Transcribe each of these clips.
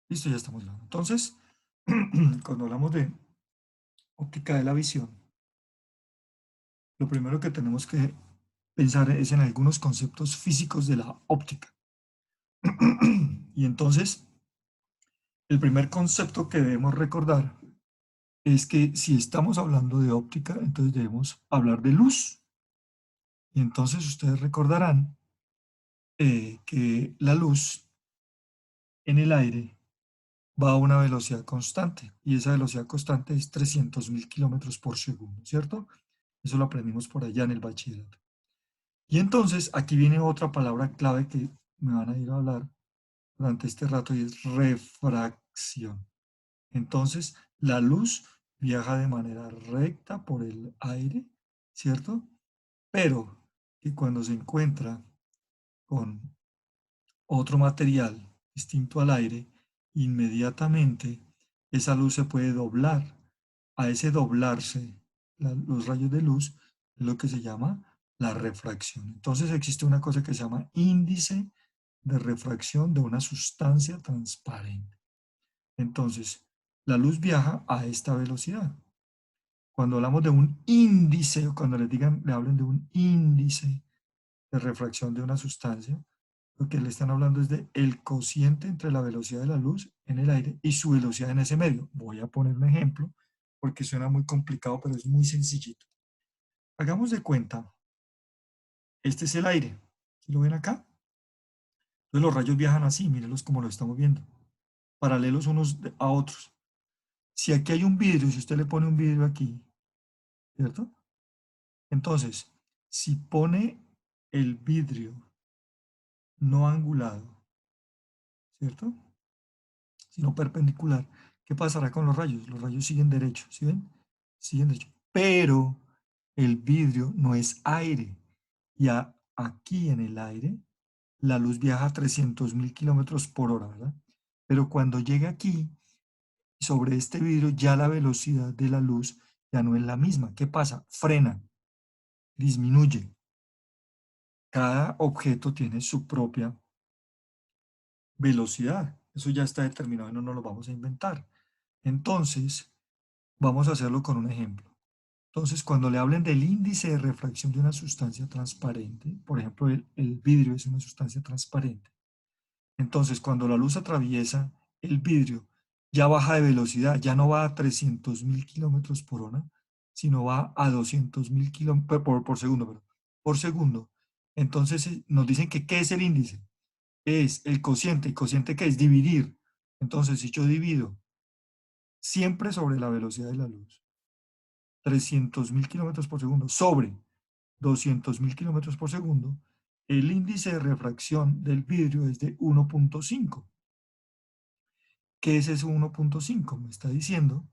Listo, ya estamos grabando. Entonces, cuando hablamos de óptica de la visión, lo primero que tenemos que pensar es en algunos conceptos físicos de la óptica. Y entonces, el primer concepto que debemos recordar es que si estamos hablando de óptica, entonces debemos hablar de luz. Y entonces ustedes recordarán que la luz en el aire va a una velocidad constante y esa velocidad constante es 300.000 kilómetros por segundo, ¿cierto? Eso lo aprendimos por allá en el bachillerato. Y entonces aquí viene otra palabra clave que me van a ir a hablar durante este rato y es refracción. Entonces, la luz viaja de manera recta por el aire, ¿cierto? Pero que cuando se encuentra con otro material distinto al aire, inmediatamente esa luz se puede doblar. A ese doblarse los rayos de luz es lo que se llama la refracción. Entonces existe una cosa que se llama índice de refracción de una sustancia transparente. Entonces, la luz viaja a esta velocidad. Cuando hablamos de un índice, o cuando le hablen de un índice de refracción de una sustancia, lo que le están hablando es de el cociente entre la velocidad de la luz en el aire y su velocidad en ese medio. Voy a poner un ejemplo porque suena muy complicado, pero es muy sencillito. Hagamos de cuenta, este es el aire. ¿Sí lo ven acá? Entonces los rayos viajan así, mírenlos como lo estamos viendo, paralelos unos a otros. Si aquí hay un vidrio, si usted le pone un vidrio aquí, ¿cierto? Entonces, si pone el vidrio no angulado, ¿cierto? Sino perpendicular, ¿qué pasará con los rayos? Los rayos siguen derecho, ¿sí ven? Siguen derecho. Pero el vidrio no es aire. Ya aquí en el aire, la luz viaja a 300.000 kilómetros por hora, ¿verdad? Pero cuando llega aquí, sobre este vidrio, ya la velocidad de la luz ya no es la misma. ¿Qué pasa? Frena, disminuye. Cada objeto tiene su propia velocidad. Eso ya está determinado y no nos lo vamos a inventar. Entonces, vamos a hacerlo con un ejemplo. Entonces, cuando le hablen del índice de refracción de una sustancia transparente, por ejemplo, el vidrio es una sustancia transparente. Entonces, cuando la luz atraviesa el vidrio, ya baja de velocidad, ya no va a 300.000 kilómetros por hora, sino va a 200.000 kilómetros por segundo, perdón, por segundo. Entonces, nos dicen que ¿qué es el índice? Es el cociente. ¿El cociente qué es? Dividir. Entonces, si yo divido siempre sobre la velocidad de la luz, 300.000 kilómetros por segundo sobre 200.000 kilómetros por segundo, el índice de refracción del vidrio es de 1.5. ¿Qué es ese 1.5? Me está diciendo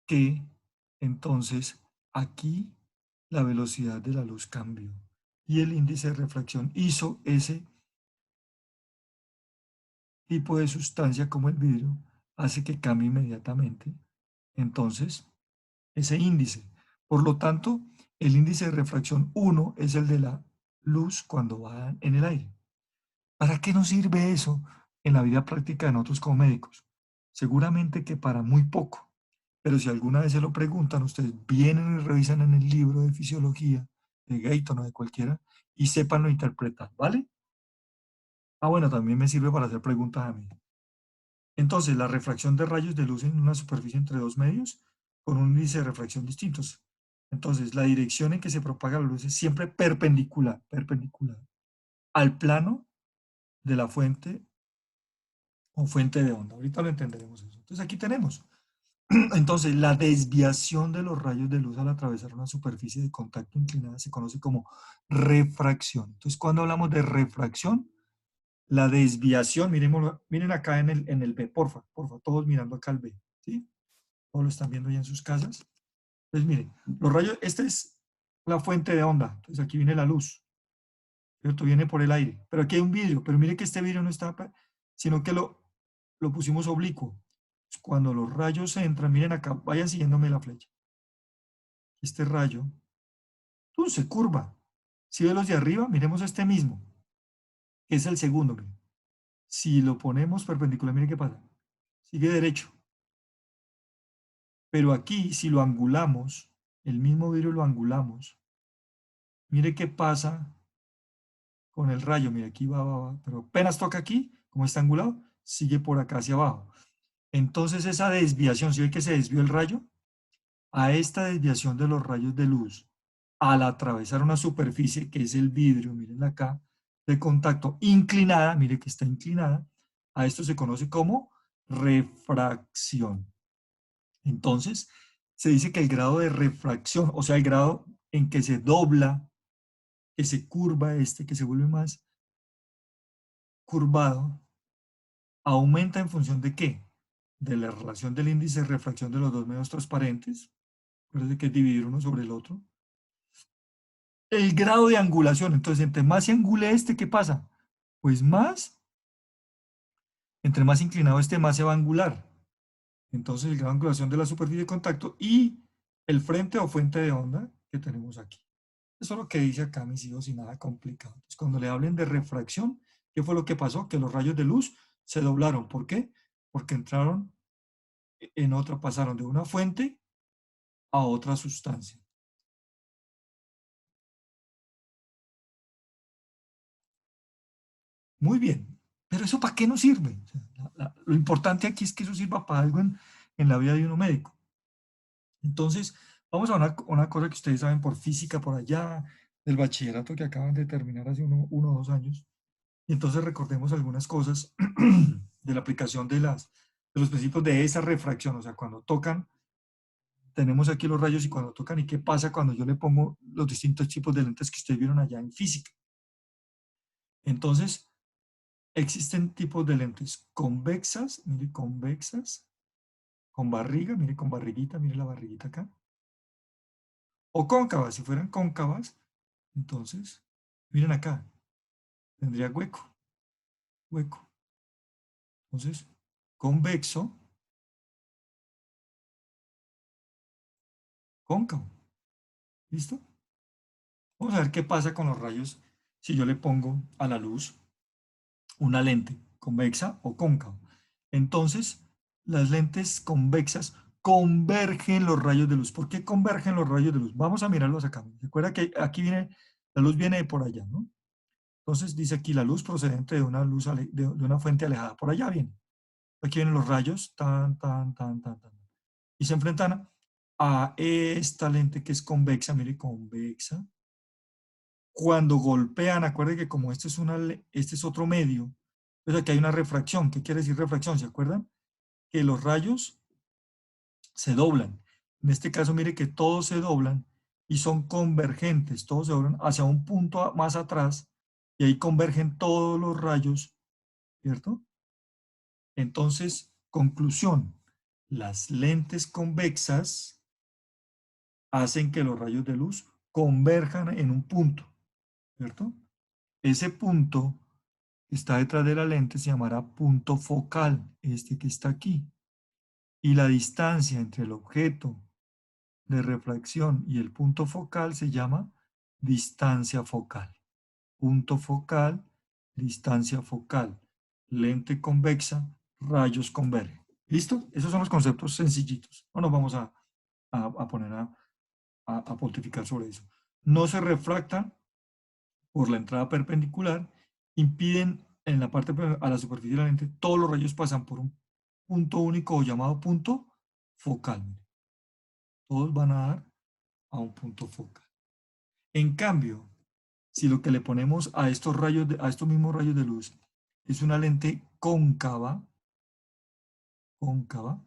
que entonces aquí la velocidad de la luz cambió y el índice de refracción hizo ese tipo de sustancia como el vidrio, hace que cambie inmediatamente. Entonces, ese índice. Por lo tanto, el índice de refracción 1 es el de la luz cuando va en el aire. ¿Para qué nos sirve eso en la vida práctica de nosotros como médicos? Seguramente que para muy poco. Pero si alguna vez se lo preguntan, ustedes vienen y revisan en el libro de fisiología, de Gayton o de cualquiera, y sepan lo interpretar, ¿vale? Ah, bueno, también me sirve para hacer preguntas a mí. Entonces, la refracción de rayos de luz en una superficie entre dos medios con un índice de refracción distintos. Entonces, la dirección en que se propaga la luz es siempre perpendicular, perpendicular al plano de la fuente o fuente de onda. Ahorita lo entenderemos eso. Entonces, aquí tenemos. Entonces, la desviación de los rayos de luz al atravesar una superficie de contacto inclinada se conoce como refracción. Entonces, cuando hablamos de refracción, la desviación, miren acá en el B, porfa, todos mirando acá al B, ¿sí? Todos lo están viendo ya en sus casas. Entonces, miren, los rayos, esta es la fuente de onda, entonces aquí viene la luz, ¿cierto? Viene por el aire, pero aquí hay un vidrio, pero mire que este vidrio no está, sino que lo pusimos oblicuo. Cuando los rayos entran, miren acá, vayan siguiéndome la flecha. Este rayo, ¡tum!, se curva. Si ve los de arriba, miremos este mismo, que es el segundo, miren. Si lo ponemos perpendicular, miren qué pasa. sigue derecho. Pero aquí, si lo angulamos, el mismo vidrio lo angulamos, mire qué pasa con el rayo. Mire, aquí va, pero apenas toca aquí, como está angulado, sigue por acá hacia abajo. Entonces esa desviación, si ve que se desvió el rayo, a esta desviación de los rayos de luz, al atravesar una superficie que es el vidrio, miren acá, de contacto inclinada, mire que está inclinada, a esto se conoce como refracción. Entonces, se dice que el grado de refracción, o sea, el grado en que se dobla, que se curva que se vuelve más curvado, aumenta en función de qué? De la relación del índice de refracción de los dos medios transparentes, parece que es dividir uno sobre el otro. El grado de angulación, entonces, entre más se angule ¿qué pasa? Pues más, entre más inclinado más se va a angular. Entonces, el grado de angulación de la superficie de contacto y el frente o fuente de onda que tenemos aquí. Eso es lo que dice acá, mis hijos, y nada complicado. Entonces, cuando le hablen de refracción, ¿qué fue lo que pasó? Que los rayos de luz se doblaron. ¿Por qué? Porque entraron en otra, pasaron de una fuente a otra sustancia. Muy bien, pero ¿eso para qué nos sirve? O sea, lo importante aquí es que eso sirva para algo en la vida de uno médico. Entonces, vamos a una cosa que ustedes saben por física, por allá, del bachillerato que acaban de terminar hace uno o 2 años. Y entonces recordemos algunas cosas de la aplicación de los principios de esa refracción. O sea, cuando tocan, tenemos aquí los rayos y cuando tocan, ¿y qué pasa cuando yo le pongo los distintos tipos de lentes que ustedes vieron allá en física? Entonces, existen tipos de lentes convexas, mire, convexas, con barriga, mire, con barriguita, mire la barriguita acá, o cóncavas. Si fueran cóncavas, entonces, miren acá, tendría hueco, hueco. Entonces, convexo, cóncavo. ¿Listo? Vamos a ver qué pasa con los rayos si yo le pongo a la luz una lente convexa o cóncava. Entonces, las lentes convexas convergen los rayos de luz. ¿Por qué convergen los rayos de luz? Vamos a mirarlos acá. Recuerda que aquí viene, la luz viene de por allá, ¿no? Entonces dice aquí la luz procedente de una luz de una fuente alejada. Por allá viene. Aquí vienen los rayos, tan, tan, tan, tan, tan. Y se enfrentan a esta lente que es convexa, mire, convexa. Cuando golpean, acuérdense que como este es otro medio, pues aquí hay una refracción. ¿Qué quiere decir refracción? ¿Se acuerdan? Que los rayos se doblan. En este caso, mire que todos se doblan y son convergentes, todos se doblan hacia un punto más atrás y ahí convergen todos los rayos, ¿cierto? Entonces, conclusión, las lentes convexas hacen que los rayos de luz converjan en un punto, ¿cierto? Ese punto que está detrás de la lente se llamará punto focal, este que está aquí. Y la distancia entre el objeto de refracción y el punto focal se llama distancia focal. Punto focal, distancia focal. Lente convexa, rayos convergen. ¿Listo? Esos son los conceptos sencillitos. No nos vamos a poner a pontificar sobre eso. No se refractan por la entrada perpendicular, impiden en la parte a la superficie de la lente, todos los rayos pasan por un punto único o llamado punto focal. Todos van a dar a un punto focal. En cambio, si lo que le ponemos a estos rayos, a estos mismos rayos de luz, es una lente cóncava, cóncava,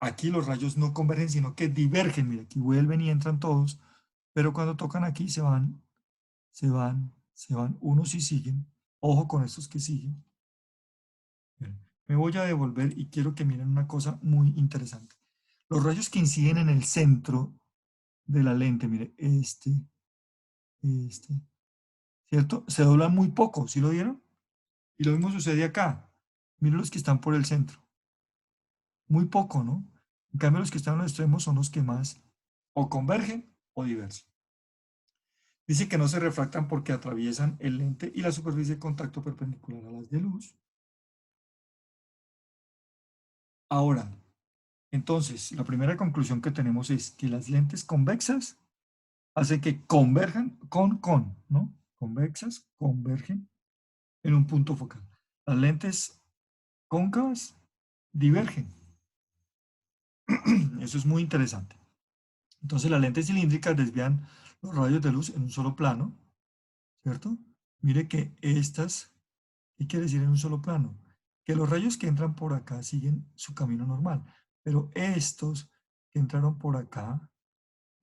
aquí los rayos no convergen, sino que divergen. Mira, aquí vuelven y entran todos, pero cuando tocan aquí se van, se van, se van, unos sí siguen. Ojo con estos que siguen. Bien, me voy a devolver y quiero que miren una cosa muy interesante. Los rayos que inciden en el centro de la lente, mire, este, ¿cierto? Se doblan muy poco, ¿sí lo vieron? Y lo mismo sucede acá. Miren los que están por el centro. Muy poco, ¿no? En cambio, los que están en los extremos son los que más o convergen o divergen. Dice que no se refractan porque atraviesan el lente y la superficie de contacto perpendicular a las de luz. Ahora, entonces, la primera conclusión que tenemos es que las lentes convexas hacen que converjan ¿no? Convexas convergen en un punto focal. Las lentes cóncavas divergen. Eso es muy interesante. Entonces, las lentes cilíndricas desvían los rayos de luz en un solo plano, ¿cierto? Mire que estas, ¿qué quiere decir en un solo plano? Que los rayos que entran por acá siguen su camino normal, pero estos que entraron por acá,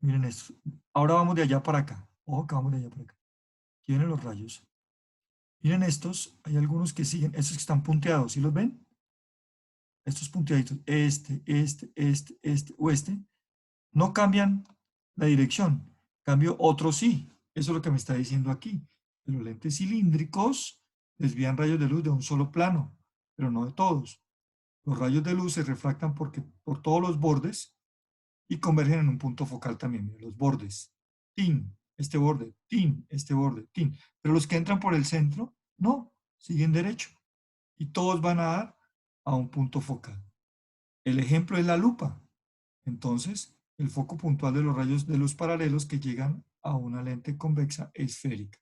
miren esto, ahora vamos de allá para acá, ojo que vamos de allá para acá, aquí vienen los rayos, miren estos, hay algunos que siguen, estos que están punteados, ¿sí los ven? Estos punteaditos, o este, no cambian la dirección, cambio otro sí, eso es lo que me está diciendo aquí, que los lentes cilíndricos desvían rayos de luz de un solo plano, pero no de todos. Los rayos de luz se refractan por todos los bordes y convergen en un punto focal también. Mira, los bordes, tin, este borde, tin, este borde, tin. Pero los que entran por el centro, no, siguen derecho. Y todos van a dar a un punto focal. El ejemplo es la lupa. Entonces, el foco puntual de los rayos de luz paralelos que llegan a una lente convexa esférica.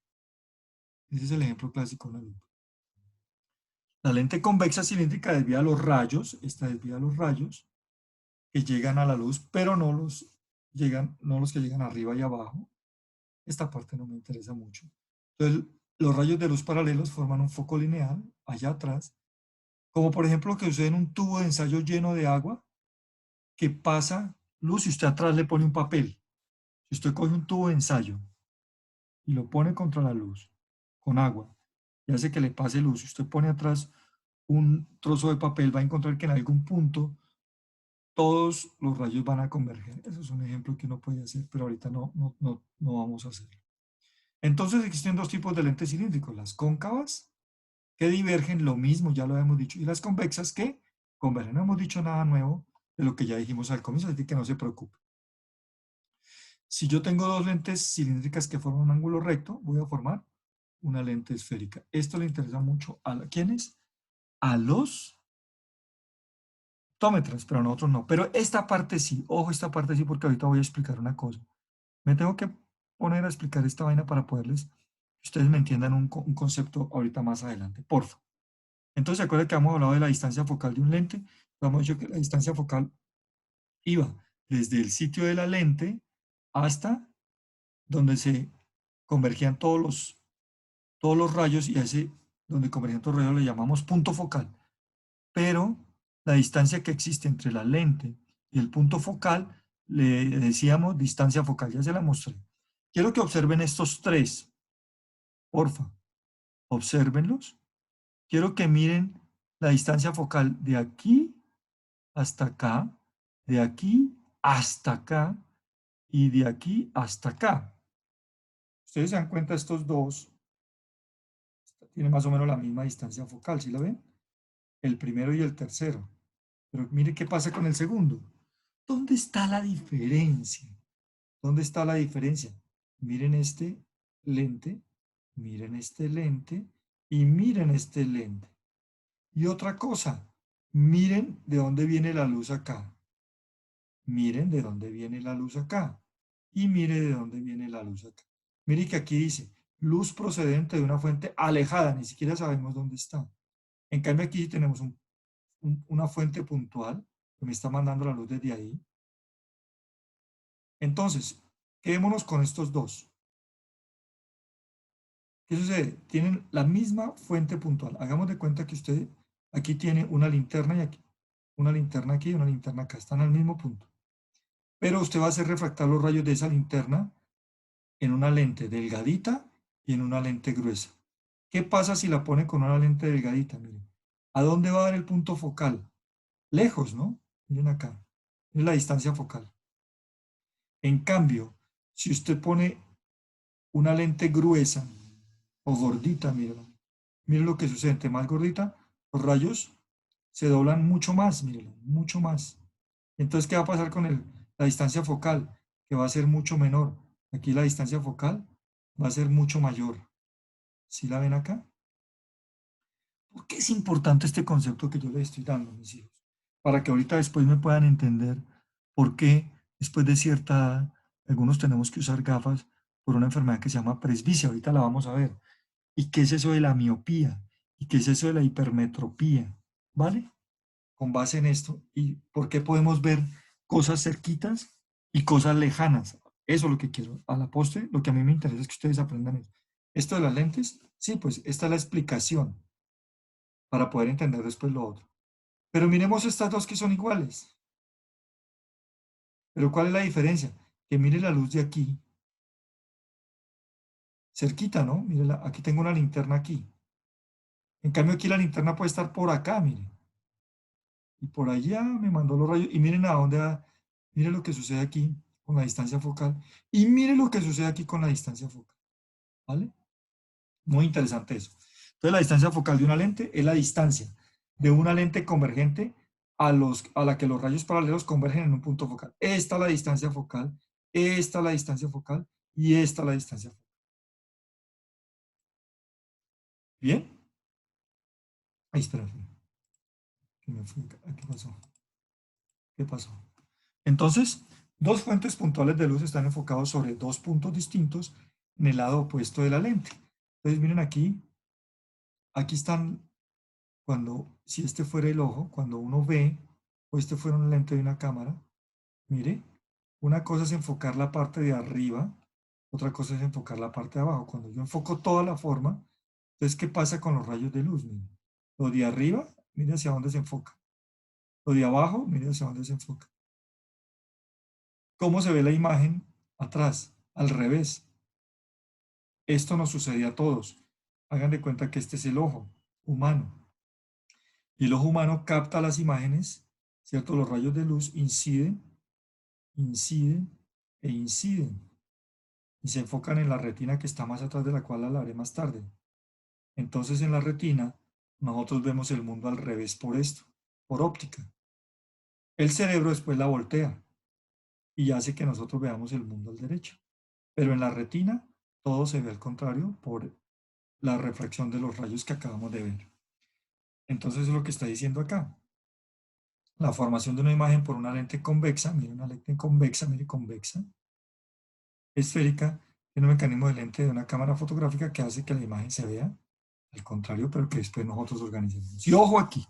Ese es el ejemplo clásico de la lupa. La lente convexa cilíndrica desvía los rayos, esta desvía los rayos, que llegan a la luz, pero no los que llegan arriba y abajo. Esta parte no me interesa mucho. Entonces, los rayos de luz paralelos forman un foco lineal allá atrás, como por ejemplo lo que sucede en un tubo de ensayo lleno de agua, que pasa luz y usted atrás le pone un papel. Si usted coge un tubo de ensayo y lo pone contra la luz, con agua, y hace que le pase luz, y usted pone atrás un trozo de papel, va a encontrar que en algún punto todos los rayos van a converger. Eso es un ejemplo que uno puede hacer, pero ahorita no vamos a hacerlo. Entonces existen dos tipos de lentes cilíndricos, las cóncavas, que divergen, lo mismo, ya lo hemos dicho, y las convexas, que convergen. No hemos dicho nada nuevo de lo que ya dijimos al comienzo, así que no se preocupe. Si yo tengo dos lentes cilíndricas que forman un ángulo recto, voy a formar una lente esférica. Esto le interesa mucho a ¿quiénes? A los optómetras, pero a nosotros no. Pero esta parte sí, ojo, esta parte sí, porque ahorita voy a explicar una cosa. Me tengo que poner a explicar esta vaina para poderles, que ustedes me entiendan un concepto ahorita más adelante, porfa. Entonces, ¿se acuerdan que hemos hablado de la distancia focal de un lente? Hemos dicho que la distancia focal iba desde el sitio de la lente hasta donde se convergían todos los rayos, y a ese donde convergían todos los rayos le llamamos punto focal. Pero la distancia que existe entre la lente y el punto focal le decíamos distancia focal, ya se la mostré. Quiero que observen estos tres, porfa, obsérvenlos. Quiero que miren la distancia focal de aquí hasta acá, de aquí hasta acá y de aquí hasta acá. Ustedes se dan cuenta, estos dos tienen más o menos la misma distancia focal, ¿sí la ven? El primero y el tercero. Pero mire qué pasa con el segundo. ¿Dónde está la diferencia? ¿Dónde está la diferencia? Miren este lente, miren este lente y miren este lente. Y otra cosa, miren de dónde viene la luz acá. Miren de dónde viene la luz acá. Y mire de dónde viene la luz acá. Mire que aquí dice luz procedente de una fuente alejada, ni siquiera sabemos dónde está. En cambio aquí tenemos una fuente puntual que me está mandando la luz desde ahí. Entonces, quedémonos con estos dos. ¿Qué sucede? Tienen la misma fuente puntual. Hagamos de cuenta que usted aquí tiene una linterna y aquí. Una linterna aquí y una linterna acá. Están al mismo punto. Pero usted va a hacer refractar los rayos de esa linterna en una lente delgadita y en una lente gruesa. ¿Qué pasa si la pone con una lente delgadita? Miren. ¿A dónde va a dar el punto focal? Lejos, ¿no? Miren acá. Miren la distancia focal. En cambio, si usted pone una lente gruesa o gordita, miren lo que sucede. Entre más gordita, los rayos se doblan mucho más, miren, mucho más. Entonces, ¿qué va a pasar con la distancia focal? Que va a ser mucho menor. Aquí la distancia focal va a ser mucho mayor. ¿Sí la ven acá? ¿Por qué es importante este concepto que yo les estoy dando, mis hijos? para que ahorita después me puedan entender por qué después de cierta edad algunos tenemos que usar gafas por una enfermedad que se llama presbicia. Ahorita la vamos a ver. ¿Y qué es eso de la miopía? ¿Y qué es eso de la hipermetropía? ¿Vale? Con base en esto. ¿Y por qué podemos ver cosas cerquitas y cosas lejanas? Eso es lo que quiero. A la postre, lo que a mí me interesa es que ustedes aprendan eso. Esto de las lentes, sí, pues esta es la explicación para poder entender después lo otro. Pero miremos estas dos que son iguales. Pero ¿cuál es la diferencia? Que mire la luz de aquí, cerquita, ¿no? Mire, aquí tengo una linterna aquí. En cambio aquí la linterna puede estar por acá, mire. Y por allá me mandó los rayos. Y miren a dónde va. Mire lo que sucede aquí con la distancia focal. Y mire lo que sucede aquí con la distancia focal. ¿Vale? Muy interesante eso. Entonces la distancia focal de una lente es la distancia de una lente convergente a la que los rayos paralelos convergen en un punto focal. Esta es la distancia focal, esta es la distancia focal y esta es la distancia focal. ¿Bien? Ay, espera, que me fui, ¿qué pasó? ¿Qué pasó? Entonces, dos fuentes puntuales de luz están enfocados sobre dos puntos distintos en el lado opuesto de la lente. Entonces, miren aquí, aquí están, si este fuera el ojo, cuando uno ve, o este fuera una lente de una cámara, mire, una cosa es enfocar la parte de arriba, otra cosa es enfocar la parte de abajo. Cuando yo enfoco toda la forma, entonces, ¿qué pasa con los rayos de luz? Mire, lo de arriba, mire hacia dónde se enfoca. Lo de abajo, mire hacia dónde se enfoca. ¿Cómo se ve la imagen atrás? Al revés. Esto nos sucede a todos. Hagan de cuenta que este es el ojo humano. Y el ojo humano capta las imágenes, ¿cierto? Los rayos de luz inciden, inciden e inciden. Y se enfocan en la retina que está más atrás, de la cual hablaré más tarde. Entonces en la retina nosotros vemos el mundo al revés por esto, por óptica. El cerebro después la voltea y hace que nosotros veamos el mundo al derecho. Pero en la retina todo se ve al contrario por la refracción de los rayos que acabamos de ver. Entonces es lo que está diciendo acá. La formación de una imagen por una lente convexa, mire una lente convexa, mire convexa, esférica, tiene un mecanismo de lente de una cámara fotográfica que hace que la imagen se vea al contrario, pero que después nosotros organizamos. Y ojo aquí,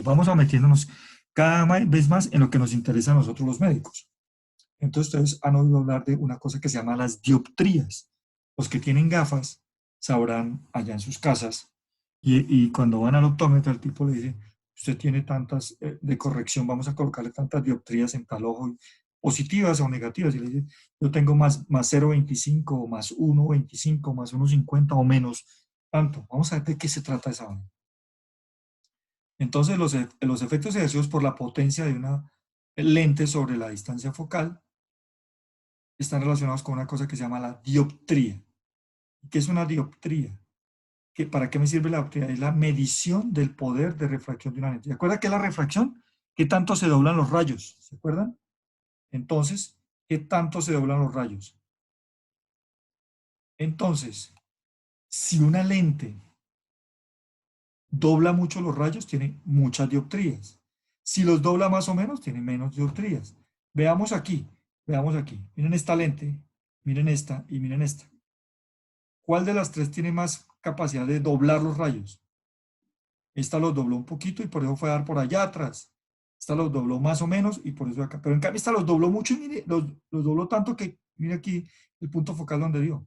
vamos a metiéndonos cada vez más en lo que nos interesa a nosotros los médicos. Entonces ustedes han oído hablar de una cosa que se llama las dioptrías. Los que tienen gafas sabrán allá en sus casas y cuando van al optómetra el tipo le dice, usted tiene tantas de corrección, vamos a colocarle tantas dioptrías en tal ojo, positivas o negativas, y le dice, yo tengo más 0,25 o más 1,25, más 1,50 o menos tanto. Vamos a ver de qué se trata esa vaina. Entonces los efectos ejercidos por la potencia de una lente sobre la distancia focal están relacionados con una cosa que se llama la dioptría. ¿Qué es una dioptría? ¿Para qué me sirve la dioptría? Es la medición del poder de refracción de una lente. ¿Se acuerdan qué es la refracción? ¿Qué tanto se doblan los rayos? ¿Se acuerdan? Entonces, ¿qué tanto se doblan los rayos? Entonces, si una lente dobla mucho los rayos, tiene muchas dioptrías. Si los dobla más o menos, tiene menos dioptrías. Veamos aquí, veamos aquí. Miren esta lente, miren esta y miren esta. ¿Cuál de las tres tiene más capacidad de doblar los rayos? Esta los dobló un poquito y por eso fue a dar por allá atrás. Esta los dobló más o menos y por eso acá. Pero en cambio esta los dobló mucho y mire, los dobló tanto que mire aquí el punto focal donde dio.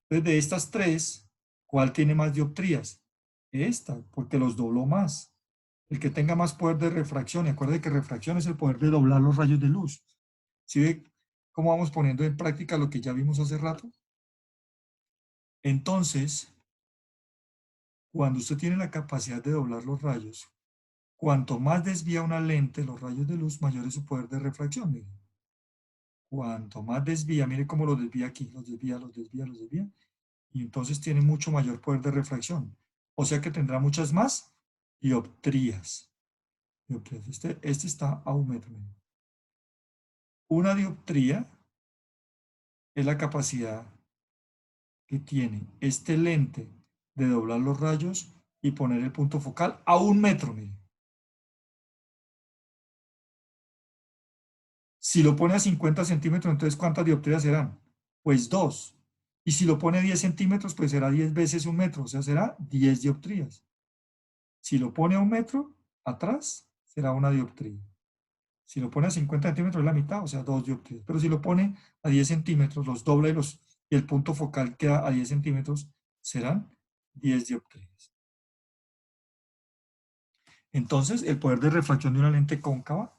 Entonces de estas tres, ¿cuál tiene más dioptrías? Esta, porque los dobló más. El que tenga más poder de refracción, y acuerde que refracción es el poder de doblar los rayos de luz. ¿Sí ve cómo vamos poniendo en práctica lo que ya vimos hace rato? Entonces, cuando usted tiene la capacidad de doblar los rayos, cuanto más desvía una lente los rayos de luz, mayor es su poder de refracción. Mire. Cuanto más desvía, mire cómo los desvía aquí, los desvía, los desvía, los desvía, y entonces tiene mucho mayor poder de refracción. O sea que tendrá muchas más dioptrías. Este está a 1 metro. Una dioptría es la capacidad que tiene este lente de doblar los rayos y poner el punto focal a 1 metro. Mire. Si lo pone a 50 centímetros, entonces ¿cuántas dioptrías serán? Pues 2. Y si lo pone a 10 centímetros, pues será 10 veces un metro, o sea, será 10 dioptrías. Si lo pone a un metro atrás, será una dioptría. Si lo pone a 50 centímetros, es la mitad, o sea, 2 dioptrías. Pero si lo pone a 10 centímetros, los dobla y el punto focal queda a 10 centímetros, serán 10 dioptrías. Entonces, el poder de refracción de una lente cóncava,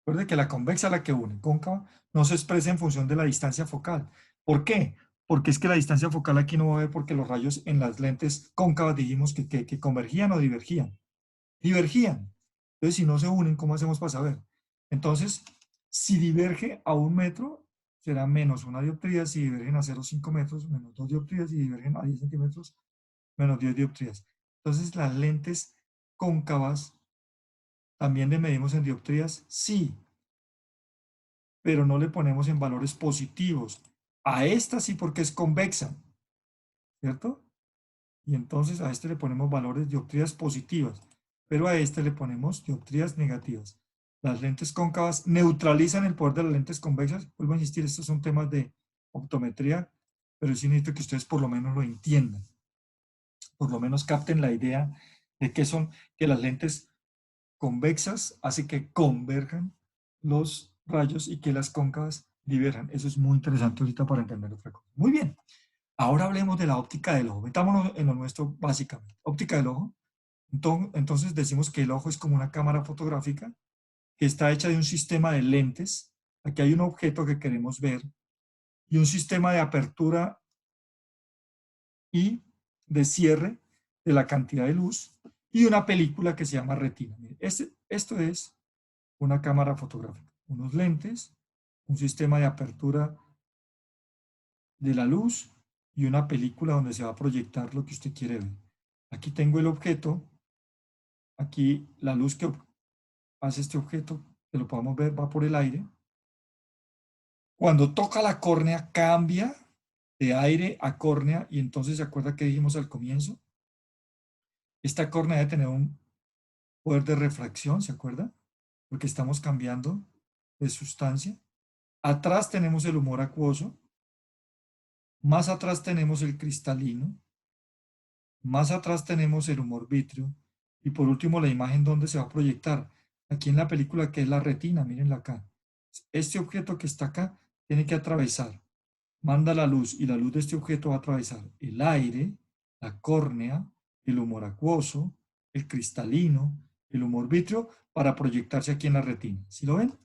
recuerde que la convexa, la que une, cóncava, no se expresa en función de la distancia focal. ¿Por qué? Porque es que la distancia focal aquí no va a haber porque los rayos en las lentes cóncavas dijimos que convergían o divergían. Divergían. Entonces, si no se unen, ¿cómo hacemos para saber? Entonces, si diverge a un metro, será menos una dioptría. Si divergen a 0,5 metros, menos 2 dioptrías. Si divergen a 10 centímetros, menos 10 dioptrías. Entonces, las lentes cóncavas también le medimos en dioptrías, sí, pero no le ponemos en valores positivos. A esta sí porque es convexa, ¿cierto? Y entonces a este le ponemos valores dioptrías positivas, pero a este le ponemos dioptrías negativas. Las lentes cóncavas neutralizan el poder de las lentes convexas. Vuelvo a insistir, estos son temas de optometría, pero sí necesito que ustedes por lo menos lo entiendan, por lo menos capten la idea de que son que las lentes convexas hace que converjan los rayos y que las cóncavas diverjan. Eso es muy interesante ahorita para entender otra cosa. Muy bien, ahora hablemos de la óptica del ojo. Metámonos en lo nuestro básicamente. Óptica del ojo. Entonces decimos que el ojo es como una cámara fotográfica que está hecha de un sistema de lentes. Aquí hay un objeto que queremos ver y un sistema de apertura y de cierre de la cantidad de luz y una película que se llama retina. Esto es una cámara fotográfica, unos lentes, un sistema de apertura de la luz y una película donde se va a proyectar lo que usted quiere ver. Aquí tengo el objeto, aquí la luz que hace este objeto, que lo podamos ver, va por el aire. Cuando toca la córnea cambia de aire a córnea y entonces se acuerda que dijimos al comienzo. Esta córnea debe tener un poder de refracción, ¿se acuerda? Porque estamos cambiando de sustancia. Atrás tenemos el humor acuoso. Más atrás tenemos el cristalino, más atrás tenemos el humor vítreo y por último la imagen donde se va a proyectar. Aquí en la película que es la retina, mírenla acá. Este objeto que está acá tiene que atravesar, manda la luz y la luz de este objeto va a atravesar el aire, la córnea, el humor acuoso, el cristalino, el humor vítreo para proyectarse aquí en la retina. ¿Sí lo ven?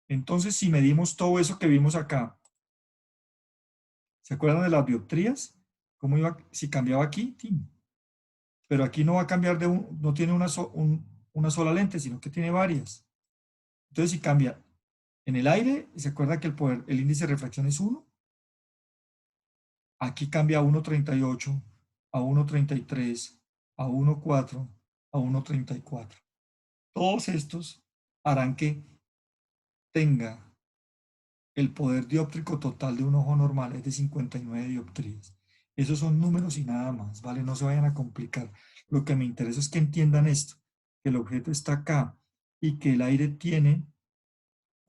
Entonces si medimos todo eso que vimos acá, ¿se acuerdan de las dioptrías? ¿Cómo iba? Si cambiaba aquí, ¡tin! Pero aquí no va a cambiar no tiene una sola lente, sino que tiene varias. Entonces, si cambia en el aire, ¿se acuerda que el índice de refracción es 1? Aquí cambia a 1,38, a 1,33, a 1,4, a 1,34. Todos estos harán que tenga el poder dióptrico total de un ojo normal, es de 59 dioptrías. Esos son números y nada más, ¿vale? No se vayan a complicar. Lo que me interesa es que entiendan esto, que el objeto está acá y que el aire tiene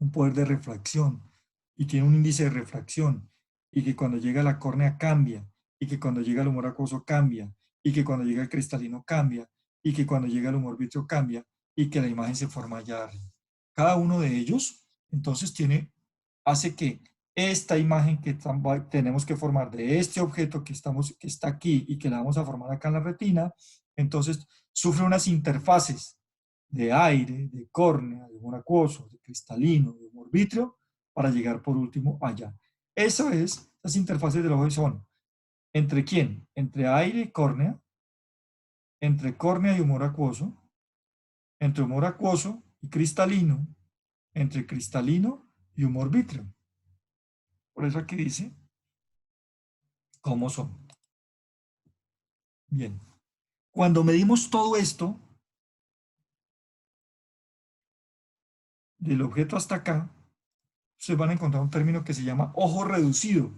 un poder de refracción y tiene un índice de refracción y que cuando llega a la córnea cambia y que cuando llega al humor acuoso cambia y que cuando llega al cristalino cambia y que cuando llega al humor vítreo cambia y que la imagen se forma allá arriba. Cada uno de ellos entonces hace que esta imagen que tenemos que formar de este objeto que está aquí y que la vamos a formar acá en la retina, entonces sufre unas interfaces de aire, de córnea, de humor acuoso, de cristalino, de humor vítreo, para llegar por último allá. Eso es, las interfaces del ojo son, ¿entre quién? Entre aire y córnea, entre córnea y humor acuoso, entre humor acuoso y cristalino, entre cristalino y humor vítreo. Por eso aquí dice cómo son. Bien. Cuando medimos todo esto, del objeto hasta acá, ustedes van a encontrar un término que se llama ojo reducido.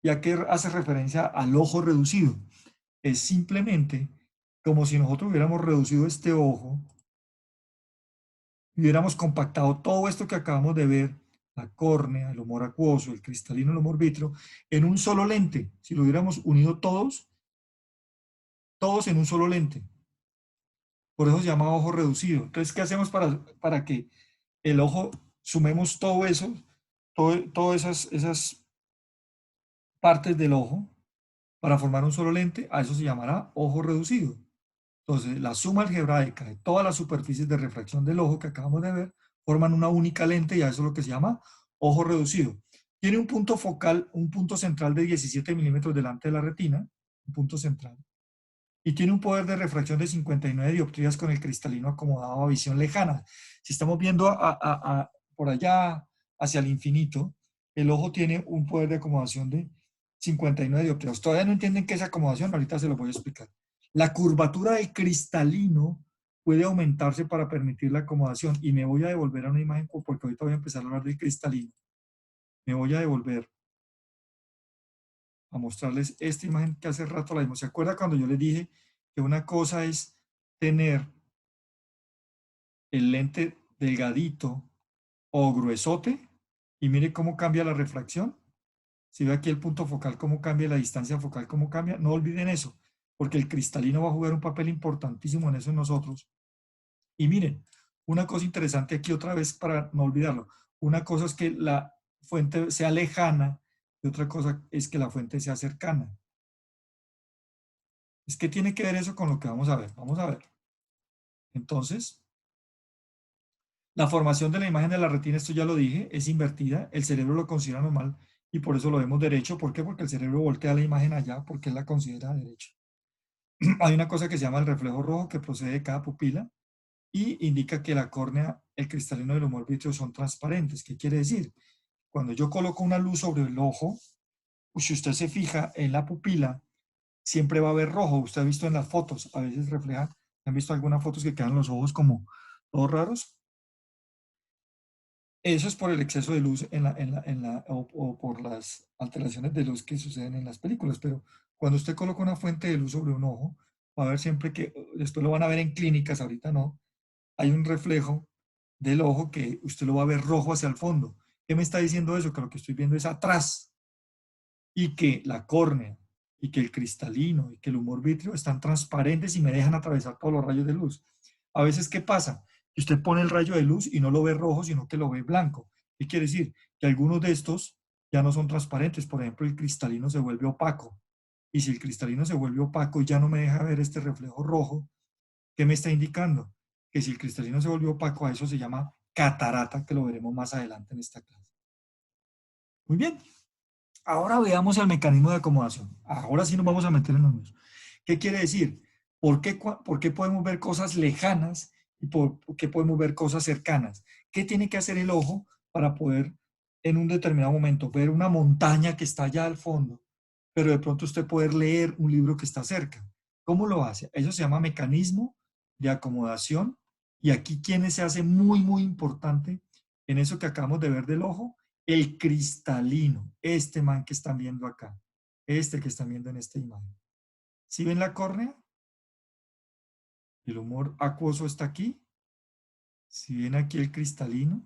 ¿Y a qué hace referencia al ojo reducido? Es simplemente como si nosotros hubiéramos reducido este ojo y hubiéramos compactado todo esto que acabamos de ver la córnea, el humor acuoso, el cristalino, el humor vítreo, en un solo lente. Si lo hubiéramos unido todos, todos en un solo lente. Por eso se llama ojo reducido. Entonces, ¿qué hacemos para que el ojo, sumemos todo eso, todas esas partes del ojo para formar un solo lente? A eso se llamará ojo reducido. Entonces, la suma algebraica de todas las superficies de refracción del ojo que acabamos de ver forman una única lente y a eso es lo que se llama ojo reducido. Tiene un punto focal, un punto central de 17 milímetros delante de la retina, un punto central, y tiene un poder de refracción de 59 dioptrías con el cristalino acomodado a visión lejana. Si estamos viendo por allá hacia el infinito, el ojo tiene un poder de acomodación de 59 dioptrías. Todavía no entienden qué es acomodación, ahorita se lo voy a explicar. La curvatura del cristalino puede aumentarse para permitir la acomodación, y me voy a devolver a una imagen porque ahorita voy a empezar a hablar del cristalino. Me voy a devolver a mostrarles esta imagen que hace rato la vimos. ¿Se acuerda cuando yo les dije que una cosa es tener el lente delgadito o gruesote? Y mire cómo cambia la refracción. Si ve aquí el punto focal, cómo cambia, la distancia focal, cómo cambia. No olviden eso, porque el cristalino va a jugar un papel importantísimo en eso en nosotros. Y miren, una cosa interesante aquí otra vez para no olvidarlo. Una cosa es que la fuente sea lejana y otra cosa es que la fuente sea cercana. Es que tiene que ver eso con lo que vamos a ver. Vamos a ver. Entonces, la formación de la imagen de la retina, esto ya lo dije, es invertida. El cerebro lo considera normal y por eso lo vemos derecho. ¿Por qué? Porque el cerebro voltea la imagen allá porque él la considera derecha. Hay una cosa que se llama el reflejo rojo que procede de cada pupila y indica que la córnea, el cristalino y el humor vítreo son transparentes. ¿Qué quiere decir? Cuando yo coloco una luz sobre el ojo, si usted se fija en la pupila, siempre va a haber rojo. Usted ha visto en las fotos, a veces refleja, ¿han visto algunas fotos que quedan los ojos como todos raros? Eso es por el exceso de luz o por las alteraciones de luz que suceden en las películas, pero cuando usted coloca una fuente de luz sobre un ojo, va a ver siempre que, después lo van a ver en clínicas, ahorita no, hay un reflejo del ojo que usted lo va a ver rojo hacia el fondo. ¿Qué me está diciendo eso? Que lo que estoy viendo es atrás y que la córnea y que el cristalino y que el humor vítreo están transparentes y me dejan atravesar todos los rayos de luz. A veces, ¿qué pasa? Que usted pone el rayo de luz y no lo ve rojo, sino que lo ve blanco. ¿Qué quiere decir? Que algunos de estos ya no son transparentes. Por ejemplo, el cristalino se vuelve opaco. Y si el cristalino se vuelve opaco y ya no me deja ver este reflejo rojo, ¿qué me está indicando? Que si el cristalino se volvió opaco, a eso se llama catarata, que lo veremos más adelante en esta clase. Muy bien. Ahora veamos el mecanismo de acomodación. Ahora sí nos vamos a meter en los números. ¿Qué quiere decir? ¿Por qué podemos ver cosas lejanas y por qué podemos ver cosas cercanas? ¿Qué tiene que hacer el ojo para poder en un determinado momento ver una montaña que está allá al fondo, pero de pronto usted poder leer un libro que está cerca? ¿Cómo lo hace? Eso se llama mecanismo de acomodación, y aquí quienes se hace muy, muy importante en eso que acabamos de ver del ojo, el cristalino, este man que están viendo acá, este que están viendo en esta imagen. ¿Sí ven la córnea? El humor acuoso está aquí. Si ven aquí el cristalino,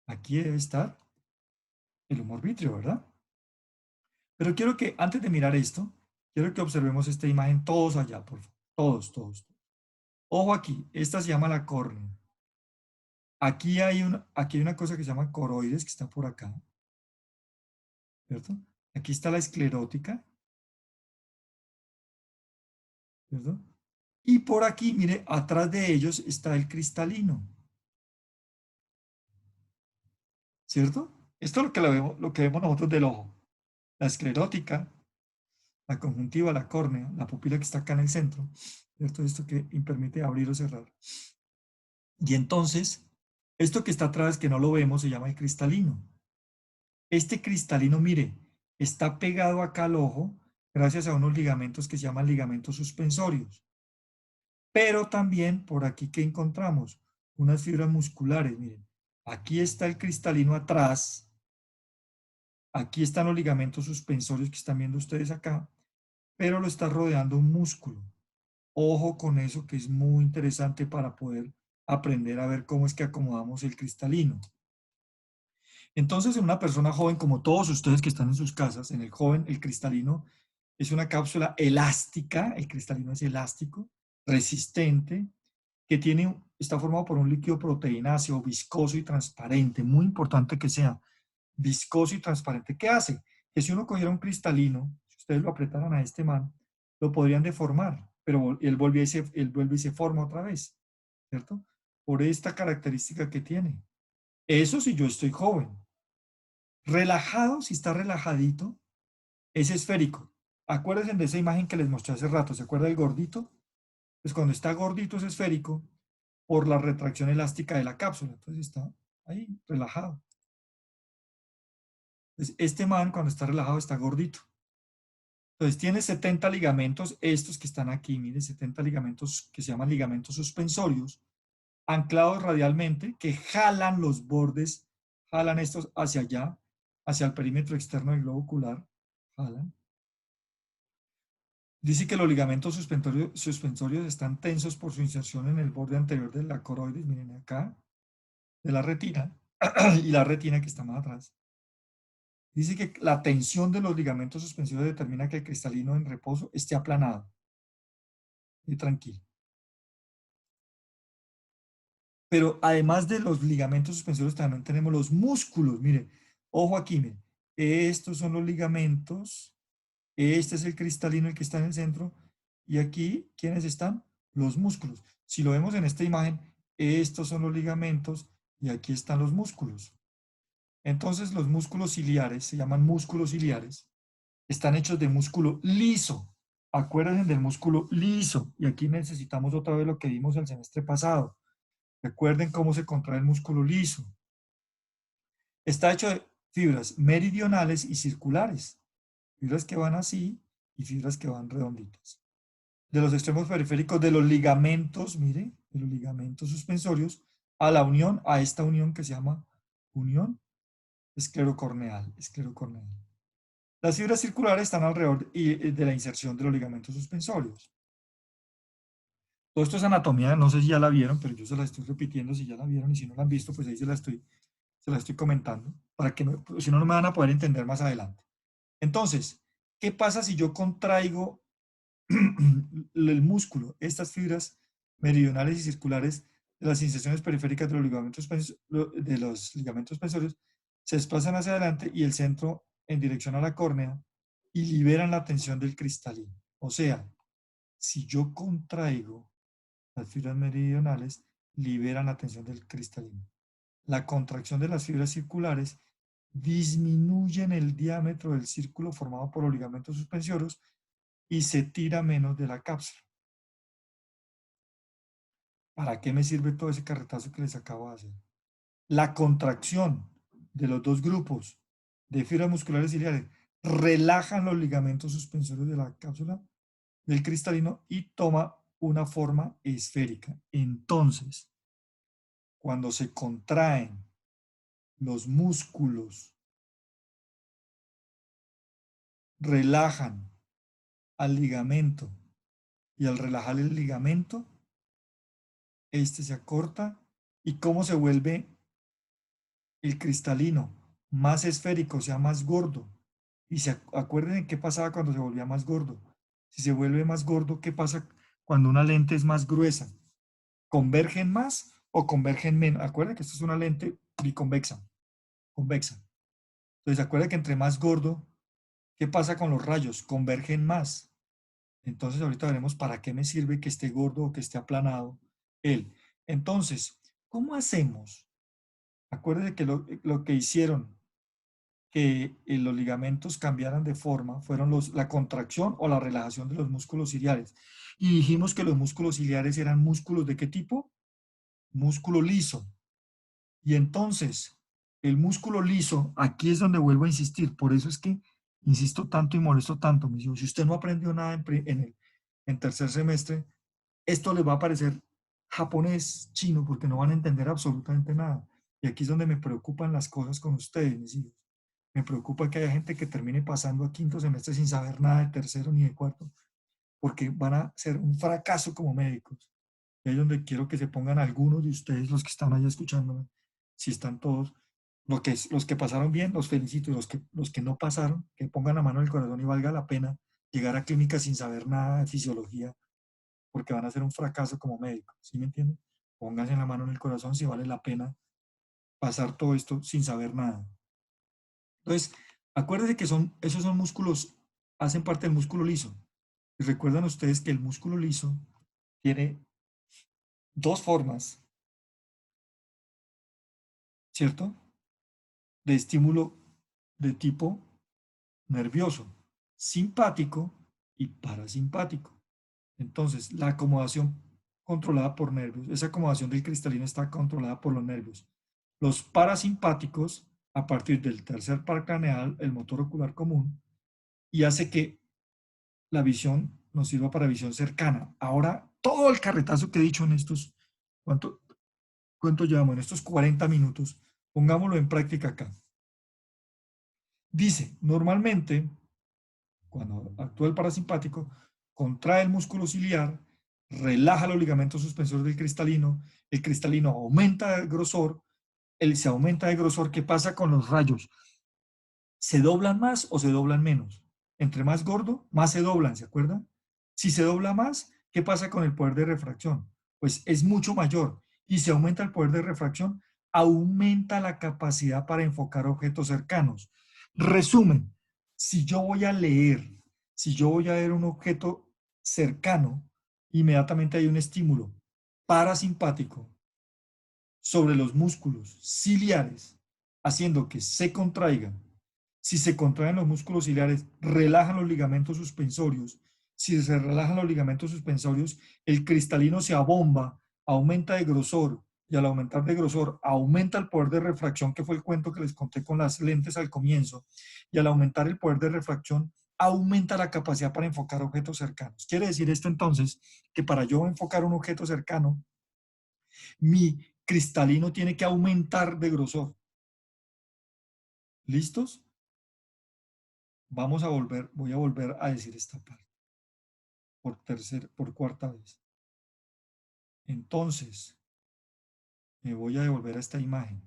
aquí debe estar el humor vítreo, ¿verdad? Pero quiero que, antes de mirar esto, quiero que observemos esta imagen todos allá, por favor. Todos, todos. Ojo aquí, esta se llama la córnea. Aquí hay una cosa que se llama coroides, que está por acá, ¿cierto? Aquí está la esclerótica, ¿cierto? Y por aquí, mire, atrás de ellos está el cristalino, ¿cierto? Esto es lo que vemos nosotros del ojo. La esclerótica, la conjuntiva, la córnea, la pupila que está acá en el centro, ¿cierto? Esto que permite abrir o cerrar. Y entonces, esto que está atrás, que no lo vemos, se llama el cristalino. Este cristalino, mire, está pegado acá al ojo gracias a unos ligamentos que se llaman ligamentos suspensorios. Pero también por aquí que encontramos unas fibras musculares, miren. Aquí está el cristalino atrás, aquí están los ligamentos suspensorios que están viendo ustedes acá, pero lo está rodeando un músculo. Ojo con eso, que es muy interesante para poder aprender a ver cómo es que acomodamos el cristalino. Entonces, en una persona joven, como todos ustedes que están en sus casas, en el joven, el cristalino es una cápsula elástica, el cristalino es elástico, resistente, que está formado por un líquido proteináceo, viscoso y transparente. Muy importante que sea viscoso y transparente. ¿Qué hace? Que si uno cogiera un cristalino, si ustedes lo apretaran a este man, lo podrían deformar, pero él vuelve y se forma otra vez, ¿cierto? Por esta característica que tiene. Eso si yo estoy joven. Relajado, si está relajadito, es esférico. Acuérdense de esa imagen que les mostré hace rato. ¿Se acuerda del gordito? Pues cuando está gordito es esférico por la retracción elástica de la cápsula. Entonces está ahí, relajado. Entonces, este man cuando está relajado está gordito. Entonces tiene 70 ligamentos, estos que están aquí, mire, 70 ligamentos que se llaman ligamentos suspensorios, anclados radialmente, que jalan los bordes, jalan estos hacia allá, hacia el perímetro externo del globo ocular, jalan. Dice que los ligamentos suspensorios están tensos por su inserción en el borde anterior de la coroides, miren acá, de la retina, y la retina que está más atrás. Dice que la tensión de los ligamentos suspensorios determina que el cristalino en reposo esté aplanado y tranquilo. Pero además de los ligamentos suspensorios, también tenemos los músculos. Mire, ojo aquí, mire. Estos son los ligamentos. Este es el cristalino, el que está en el centro. Y aquí, ¿quiénes están? Los músculos. Si lo vemos en esta imagen, estos son los ligamentos y aquí están los músculos. Entonces, los músculos ciliares, se llaman músculos ciliares, están hechos de músculo liso. Acuérdense del músculo liso. Y aquí necesitamos otra vez lo que vimos el semestre pasado. Recuerden cómo se contrae el músculo liso. Está hecho de fibras meridionales y circulares. Fibras que van así y fibras que van redonditas. De los extremos periféricos de los ligamentos, mire, de los ligamentos suspensorios, a la unión, a esta unión que se llama unión esclerocorneal. Las fibras circulares están alrededor de la inserción de los ligamentos suspensorios. Todo esto es anatomía, no sé si ya la vieron, pero yo se la estoy repitiendo si ya la vieron y si no la han visto, pues ahí se la estoy comentando, para que si no, no me van a poder entender más adelante. Entonces, ¿qué pasa si yo contraigo el músculo, estas fibras meridionales y circulares de las inserciones periféricas de los ligamentos suspensorios se desplazan hacia adelante y el centro en dirección a la córnea y liberan la tensión del cristalino? O sea, si yo contraigo las fibras meridionales, liberan la tensión del cristalino. La contracción de las fibras circulares disminuyen el diámetro del círculo formado por los ligamentos suspensorios y se tira menos de la cápsula. ¿Para qué me sirve todo ese carretazo que les acabo de hacer? La contracción de los dos grupos de fibras musculares ciliares relajan los ligamentos suspensorios de la cápsula del cristalino y toma una forma esférica. Entonces, cuando se contraen los músculos, relajan al ligamento y al relajar el ligamento, este se acorta. ¿Y cómo se vuelve el cristalino? Más esférico, o sea, más gordo. Y se acuerden qué pasaba cuando se volvía más gordo. Si se vuelve más gordo, ¿qué pasa cuando una lente es más gruesa? ¿Convergen más o convergen menos? Acuérdense que esto es una lente biconvexa, convexa. Entonces, acuérdense que entre más gordo, ¿qué pasa con los rayos? Convergen más. Entonces, ahorita veremos para qué me sirve que esté gordo o que esté aplanado él. Entonces, ¿cómo hacemos? Acuérdense que lo que hicieron que los ligamentos cambiaran de forma fueron la contracción o la relajación de los músculos ciliares. Y dijimos que los músculos ciliares eran músculos ¿de qué tipo? Músculo liso. Y entonces, el músculo liso, aquí es donde vuelvo a insistir, por eso es que insisto tanto y molesto tanto, mis hijos. Si usted no aprendió nada en tercer semestre, esto les va a parecer japonés, chino, porque no van a entender absolutamente nada. Y aquí es donde me preocupan las cosas con ustedes, mis hijos. Me preocupa que haya gente que termine pasando a quinto semestre sin saber nada de tercero ni de cuarto, porque van a ser un fracaso como médicos. Y ahí es donde quiero que se pongan algunos de ustedes, los que están allá escuchándome, si están todos, Los que pasaron bien, los felicito. Y los que no pasaron, que pongan la mano en el corazón y valga la pena llegar a clínica sin saber nada de fisiología, porque van a ser un fracaso como médico. ¿Sí me entienden? Pónganse la mano en el corazón si vale la pena pasar todo esto sin saber nada. Entonces, acuérdense que esos son músculos, hacen parte del músculo liso. Y recuerdan ustedes que el músculo liso tiene dos formas, ¿cierto? De estímulo de tipo nervioso, simpático y parasimpático. Entonces, la acomodación controlada por nervios, esa acomodación del cristalino está controlada por los nervios. Los parasimpáticos, a partir del tercer par craneal, el motor ocular común, y hace que la visión nos sirva para visión cercana. Ahora, todo el carretazo que he dicho en estos, ¿cuánto, cuánto llevamos? En estos 40 minutos, pongámoslo en práctica acá. Dice, normalmente, cuando actúa el parasimpático, contrae el músculo ciliar, relaja los ligamentos suspensores del cristalino, el cristalino aumenta de grosor, se aumenta de grosor. ¿Qué pasa con los rayos? ¿Se doblan más o se doblan menos? Entre más gordo, más se doblan, ¿se acuerdan? Si se dobla más, ¿qué pasa con el poder de refracción? Pues es mucho mayor. Y si aumenta el poder de refracción, aumenta la capacidad para enfocar objetos cercanos. Resumen, si yo voy a leer, si yo voy a ver un objeto cercano, inmediatamente hay un estímulo parasimpático sobre los músculos ciliares, haciendo que se contraigan. Si se contraen los músculos ciliares, relajan los ligamentos suspensorios. Si se relajan los ligamentos suspensorios, el cristalino se abomba, aumenta de grosor, y al aumentar de grosor aumenta el poder de refracción, que fue el cuento que les conté con las lentes al comienzo, y al aumentar el poder de refracción aumenta la capacidad para enfocar objetos cercanos. Quiere decir esto entonces que para yo enfocar un objeto cercano, mi cristalino tiene que aumentar de grosor. ¿Listos? Voy a volver a decir esta parte por cuarta vez. Entonces, me voy a devolver a esta imagen.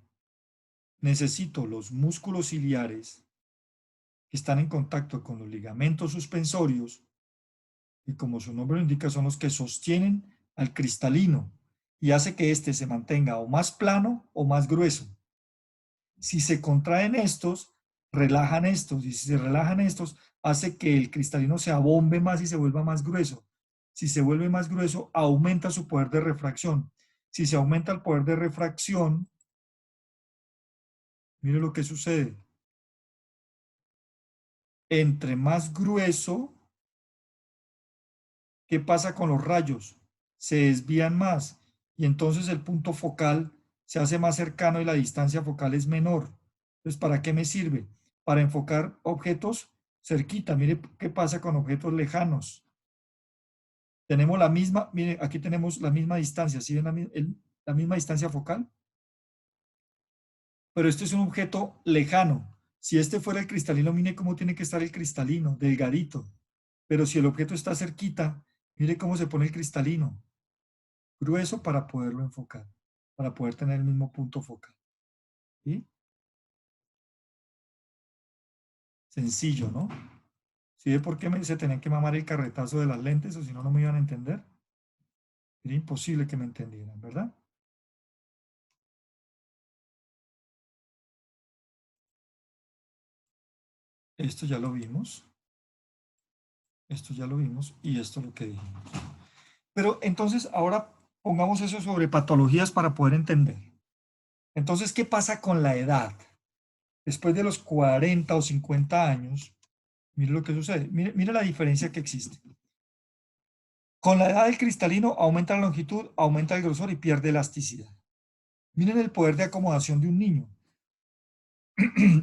Necesito los músculos ciliares que están en contacto con los ligamentos suspensorios, y como su nombre lo indica, son los que sostienen al cristalino y hace que éste se mantenga o más plano o más grueso. Si se contraen estos, relajan estos, y si se relajan estos, hace que el cristalino se abombe más y se vuelva más grueso. Si se vuelve más grueso, aumenta su poder de refracción. Si se aumenta el poder de refracción, mire lo que sucede. Entre más grueso, ¿qué pasa con los rayos? Se desvían más y entonces el punto focal se hace más cercano y la distancia focal es menor. Entonces, ¿para qué me sirve? Para enfocar objetos cerquita. Mire qué pasa con objetos lejanos. Tenemos la misma, mire, aquí tenemos la misma distancia, ¿sí ven la misma distancia focal? Pero este es un objeto lejano. Si este fuera el cristalino, mire cómo tiene que estar el cristalino, delgadito. Pero si el objeto está cerquita, mire cómo se pone el cristalino, grueso para poderlo enfocar, para poder tener el mismo punto focal. ¿Sí? Sencillo, ¿no? ¿Sí ve por qué se tenían que mamar el carretazo de las lentes o si no, no me iban a entender? Era imposible que me entendieran, ¿verdad? Esto ya lo vimos, esto ya lo vimos y esto es lo que dijimos. Pero entonces ahora pongamos eso sobre patologías para poder entender. Entonces, ¿qué pasa con la edad? Después de los 40 o 50 años, mire lo que sucede. Mire la diferencia que existe. Con la edad del cristalino aumenta la longitud, aumenta el grosor y pierde elasticidad. Miren el poder de acomodación de un niño.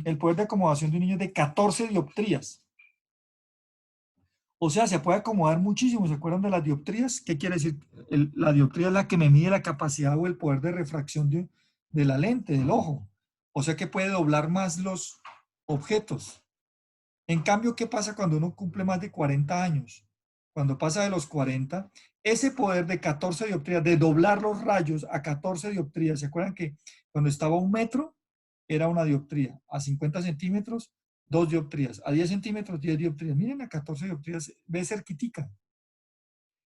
El poder de acomodación de un niño es de 14 dioptrías. O sea, se puede acomodar muchísimo. ¿Se acuerdan de las dioptrías? ¿Qué quiere decir? La dioptría es la que me mide la capacidad o el poder de refracción de la lente, del ojo. O sea que puede doblar más los objetos. En cambio, ¿qué pasa cuando uno cumple más de 40 años? Cuando pasa de los 40, ese poder de 14 dioptrías, de doblar los rayos a 14 dioptrías, ¿se acuerdan que cuando estaba a 1 metro, era una dioptría. A 50 centímetros, 2 dioptrías. A 10 centímetros, 10 dioptrías. Miren, a 14 dioptrías, ve cerquitica.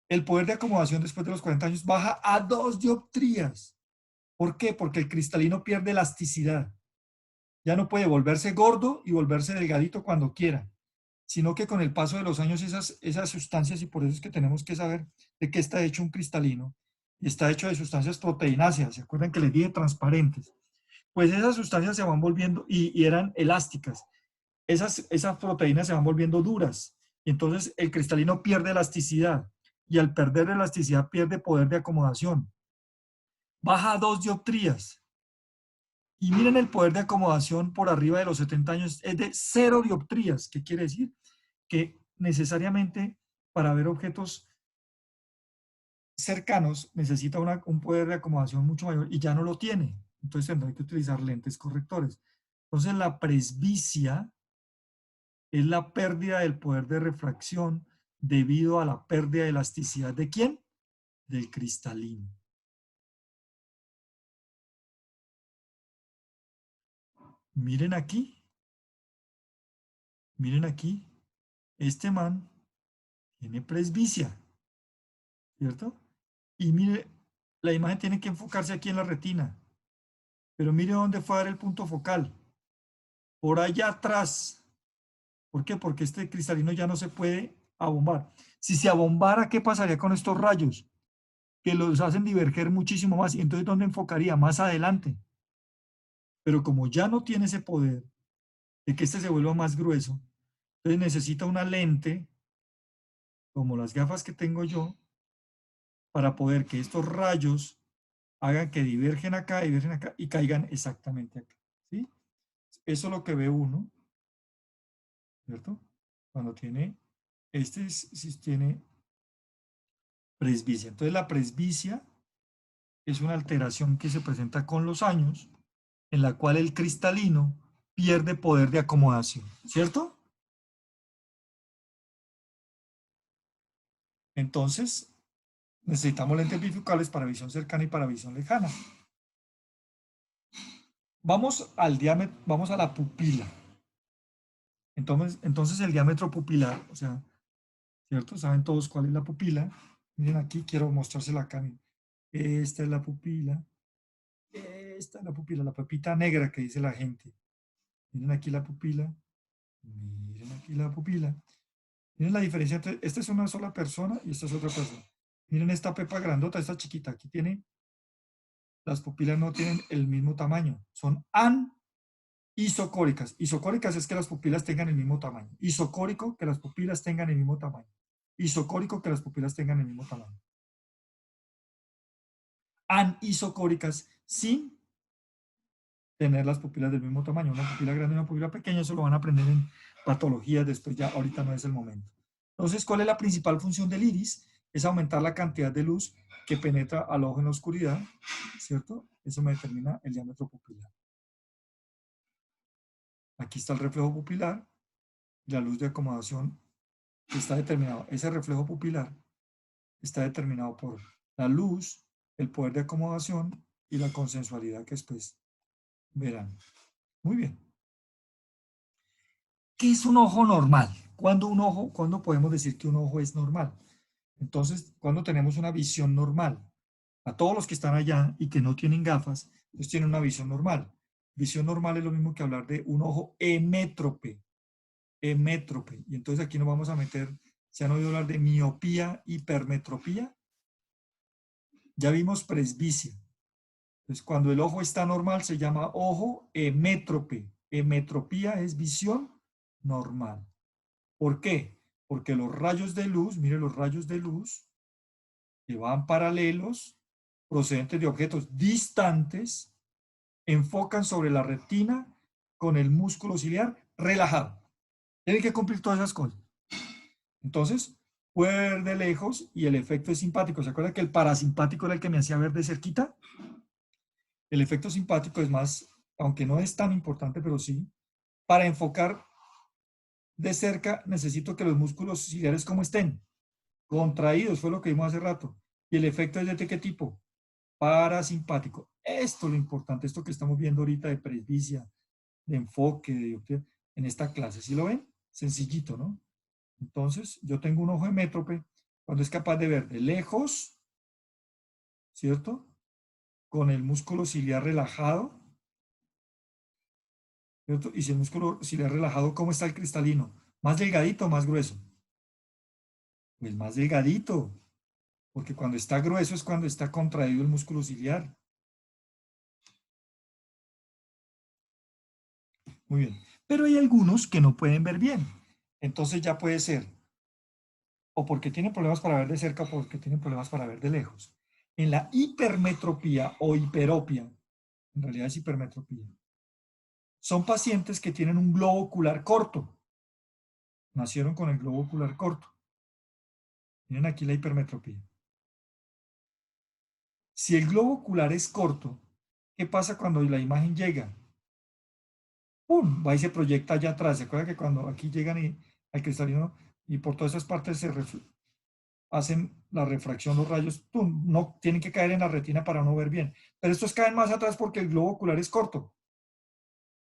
El poder de acomodación después de los 40 años baja a 2 dioptrías. ¿Por qué? Porque el cristalino pierde elasticidad. Ya no puede volverse gordo y volverse delgadito cuando quiera, sino que con el paso de los años esas sustancias, y por eso es que tenemos que saber de qué está hecho un cristalino, y está hecho de sustancias proteináceas, ¿se acuerdan que les dije transparentes? Pues esas sustancias se van volviendo, y eran elásticas, esas proteínas se van volviendo duras, y entonces el cristalino pierde elasticidad, y al perder elasticidad pierde poder de acomodación. Baja a 2 dioptrías. Y miren el poder de acomodación por arriba de los 70 años, es de 0 dioptrías. ¿Qué quiere decir? Que necesariamente para ver objetos cercanos necesita un poder de acomodación mucho mayor y ya no lo tiene. Entonces tendrá que utilizar lentes correctores. Entonces la presbicia es la pérdida del poder de refracción debido a la pérdida de elasticidad ¿de quién? Del cristalino. Miren aquí, miren aquí, este man tiene presbicia, ¿cierto? Y mire, la imagen tiene que enfocarse aquí en la retina, pero mire dónde fue a dar el punto focal, por allá atrás. ¿Por qué? Porque este cristalino ya no se puede abombar. Si se abombara, ¿qué pasaría con estos rayos? Que los hacen diverger muchísimo más. Y entonces, ¿dónde enfocaría? Más adelante. Pero como ya no tiene ese poder de que este se vuelva más grueso, entonces necesita una lente, como las gafas que tengo yo, para poder que estos rayos hagan que divergen acá y caigan exactamente acá. ¿Sí? Eso es lo que ve uno, ¿cierto? Cuando tiene, si tiene presbicia. Entonces la presbicia es una alteración que se presenta con los años, en la cual el cristalino pierde poder de acomodación, ¿cierto? Entonces, necesitamos lentes bifocales para visión cercana y para visión lejana. Vamos al diámetro, vamos a la pupila. Entonces el diámetro pupilar, o sea, ¿cierto? ¿Saben todos cuál es la pupila? Miren aquí, quiero mostrársela acá. Esta es la pupila. Esta es la pupila, la pepita negra que dice la gente. Miren aquí la pupila. Miren aquí la pupila. Miren la diferencia entre, esta es una sola persona y esta es otra persona. Miren esta pepa grandota, esta chiquita. Aquí tiene, las pupilas no tienen el mismo tamaño. Son anisocóricas. Isocóricas es que las pupilas tengan el mismo tamaño. Isocórico, que las pupilas tengan el mismo tamaño. Isocórico, que las pupilas tengan el mismo tamaño. Anisocóricas, sin tener las pupilas del mismo tamaño. Una pupila grande y una pupila pequeña, eso lo van a aprender en patologías después, ya ahorita no es el momento. Entonces, ¿cuál es la principal función del iris? Es aumentar la cantidad de luz que penetra al ojo en la oscuridad, ¿cierto? Eso me determina el diámetro pupilar. Aquí está el reflejo pupilar y la luz de acomodación está determinado. Ese reflejo pupilar está determinado por la luz, el poder de acomodación y la consensualidad que después verán. Muy bien. ¿Qué es un ojo normal? ¿Cuándo podemos decir que un ojo es normal? Entonces, cuando tenemos una visión normal, a todos los que están allá y que no tienen gafas, ellos tienen una visión normal. Visión normal es lo mismo que hablar de un ojo hemétrope. Hemétrope. Y entonces aquí nos vamos a meter, ¿se han oído hablar de miopía, hipermetropía? Ya vimos presbicia. Entonces, cuando el ojo está normal se llama ojo hemétrope. Hemetropía es visión normal. ¿Por qué? Porque los rayos de luz, mire los rayos de luz, que van paralelos, procedentes de objetos distantes, enfocan sobre la retina con el músculo ciliar relajado. Tienen que cumplir todas esas cosas. Entonces, puede ver de lejos y el efecto es simpático. ¿Se acuerdan que el parasimpático era el que me hacía ver de cerquita? El efecto simpático es más, aunque no es tan importante, pero sí, para enfocar de cerca necesito que los músculos ciliares como estén contraídos, fue lo que vimos hace rato. ¿Y el efecto es de qué tipo? Parasimpático. Esto es lo importante, esto que estamos viendo ahorita de presbicia, de enfoque, de dioptría, en esta clase. ¿Sí lo ven? Sencillito, ¿no? Entonces, yo tengo un ojo de métrope cuando es capaz de ver de lejos, ¿cierto? Con el músculo ciliar relajado, ¿cierto? Y si el músculo ciliar relajado, ¿cómo está el cristalino? ¿Más delgadito o más grueso? Pues más delgadito, porque cuando está grueso es cuando está contraído el músculo ciliar. Muy bien. Pero hay algunos que no pueden ver bien. Entonces ya puede ser o porque tienen problemas para ver de cerca o porque tienen problemas para ver de lejos. En la hipermetropía o hiperopia, en realidad es hipermetropía, son pacientes que tienen un globo ocular corto. Nacieron con el globo ocular corto. Miren aquí la hipermetropía. Si el globo ocular es corto, ¿qué pasa cuando la imagen llega? ¡Pum! Va y se proyecta allá atrás. ¿Se acuerdan que cuando aquí llegan al cristalino y por todas esas partes hacen la refracción, los rayos, ¡pum! No tienen que caer en la retina para no ver bien? Pero estos caen más atrás porque el globo ocular es corto.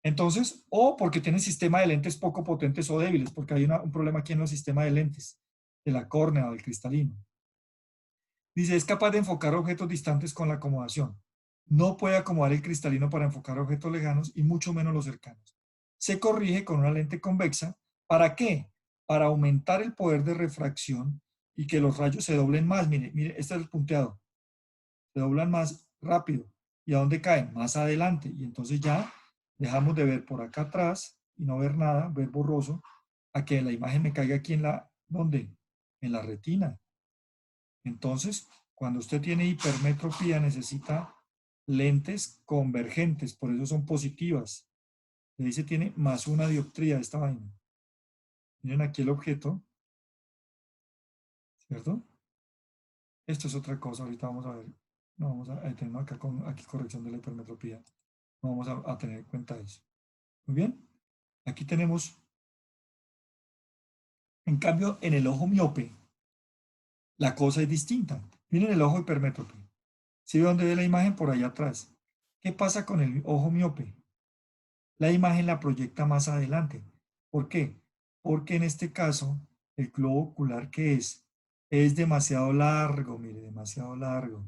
Entonces, o porque tienen sistema de lentes poco potentes o débiles, porque hay un problema aquí en los sistemas de lentes, de la córnea o del cristalino. Dice, es capaz de enfocar objetos distantes con la acomodación. No puede acomodar el cristalino para enfocar objetos lejanos y mucho menos los cercanos. Se corrige con una lente convexa. ¿Para qué? Para aumentar el poder de refracción y que los rayos se doblen más. Mire, mire, este es el punteado. Se doblan más rápido. ¿Y a dónde caen? Más adelante. Y entonces ya dejamos de ver por acá atrás y no ver nada, ver borroso, a que la imagen me caiga aquí en la, ¿dónde? En la retina. Entonces, cuando usted tiene hipermetropía, necesita lentes convergentes, por eso son positivas. Le dice tiene más una dioptría esta vaina. Miren aquí el objeto, ¿cierto? Esto es otra cosa, ahorita vamos a ver. No vamos a tener acá con aquí corrección de la hipermetropía. No vamos a tener en cuenta eso. Muy bien. Aquí tenemos, en cambio, en el ojo miope, la cosa es distinta. Miren el ojo hipermétrope. ¿Sí ve dónde ve la imagen? Por allá atrás. ¿Qué pasa con el ojo miope? La imagen la proyecta más adelante. ¿Por qué? Porque en este caso, el globo ocular que es demasiado largo, mire, demasiado largo.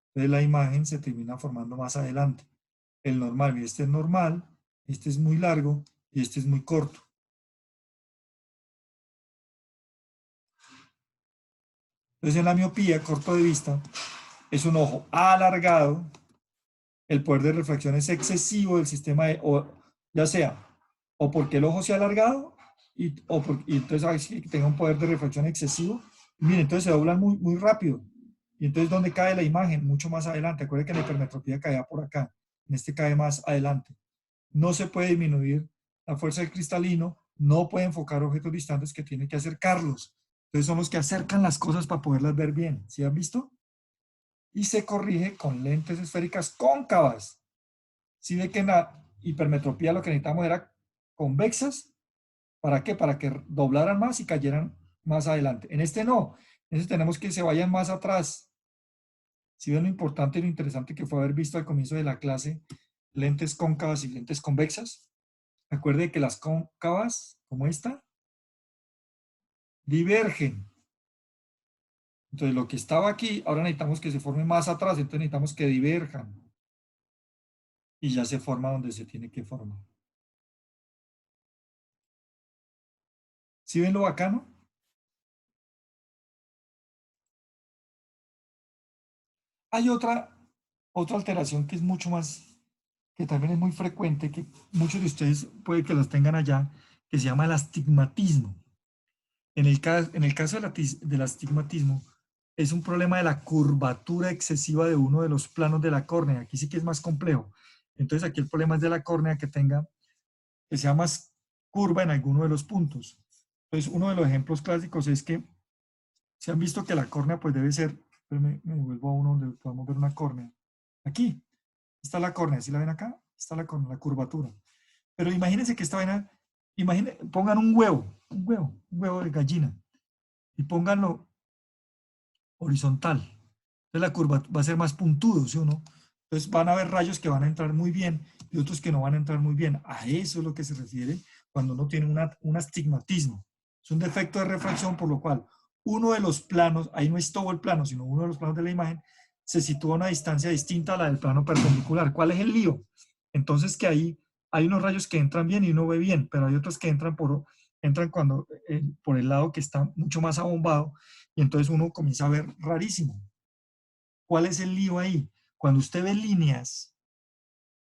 Entonces la imagen se termina formando más adelante. El normal, mire, este es normal, este es muy largo y este es muy corto. Entonces en la miopía, corto de vista, es un ojo alargado, el poder de refracción es excesivo del sistema de, o ya sea, o porque el ojo se ha alargado y entonces hay que tenga un poder de refracción excesivo. Miren, entonces se doblan muy, muy rápido. Y entonces, ¿dónde cae la imagen? Mucho más adelante. Acuérdense que la hipermetropía caía por acá. En este cae más adelante. No se puede disminuir la fuerza del cristalino, no puede enfocar objetos distantes que tiene que acercarlos. Entonces son los que acercan las cosas para poderlas ver bien. ¿Sí han visto? Y se corrige con lentes esféricas cóncavas. Si ve que en la hipermetropía lo que necesitamos era convexas, ¿para qué? Para que doblaran más y cayeran más adelante. En este no, en este tenemos que se vayan más atrás. Si ven lo importante y lo interesante que fue haber visto al comienzo de la clase lentes cóncavas y lentes convexas. Recuerde que las cóncavas, como esta, divergen. Entonces lo que estaba aquí, ahora necesitamos que se forme más atrás, entonces necesitamos que diverjan. Y ya se forma donde se tiene que formar. ¿Sí ven lo bacano? Hay otra alteración que es mucho más, que también es muy frecuente, que muchos de ustedes puede que las tengan allá, que se llama el astigmatismo. En el caso del astigmatismo, es un problema de la curvatura excesiva de uno de los planos de la córnea. Aquí sí que es más complejo. Entonces aquí el problema es de la córnea que sea más curva en alguno de los puntos. Entonces uno de los ejemplos clásicos es que se han visto que la córnea pues debe ser, me vuelvo a uno donde podemos ver una córnea. Aquí está la córnea, ¿sí la ven acá? Está la córnea, la curvatura. Pero imagínense que esta vaina, pongan un huevo de gallina y pónganlo horizontal. Entonces la curva va a ser más puntudo, ¿sí o no? Entonces van a haber rayos que van a entrar muy bien y otros que no van a entrar muy bien. A eso es lo que se refiere cuando uno tiene un astigmatismo. Es un defecto de refracción, por lo cual uno de los planos, ahí no es todo el plano, sino uno de los planos de la imagen, se sitúa a una distancia distinta a la del plano perpendicular. ¿Cuál es el lío? Entonces que ahí hay unos rayos que entran bien y uno ve bien, pero hay otros que entran por el lado que está mucho más abombado y entonces uno comienza a ver rarísimo. ¿Cuál es el lío ahí? Cuando usted ve líneas,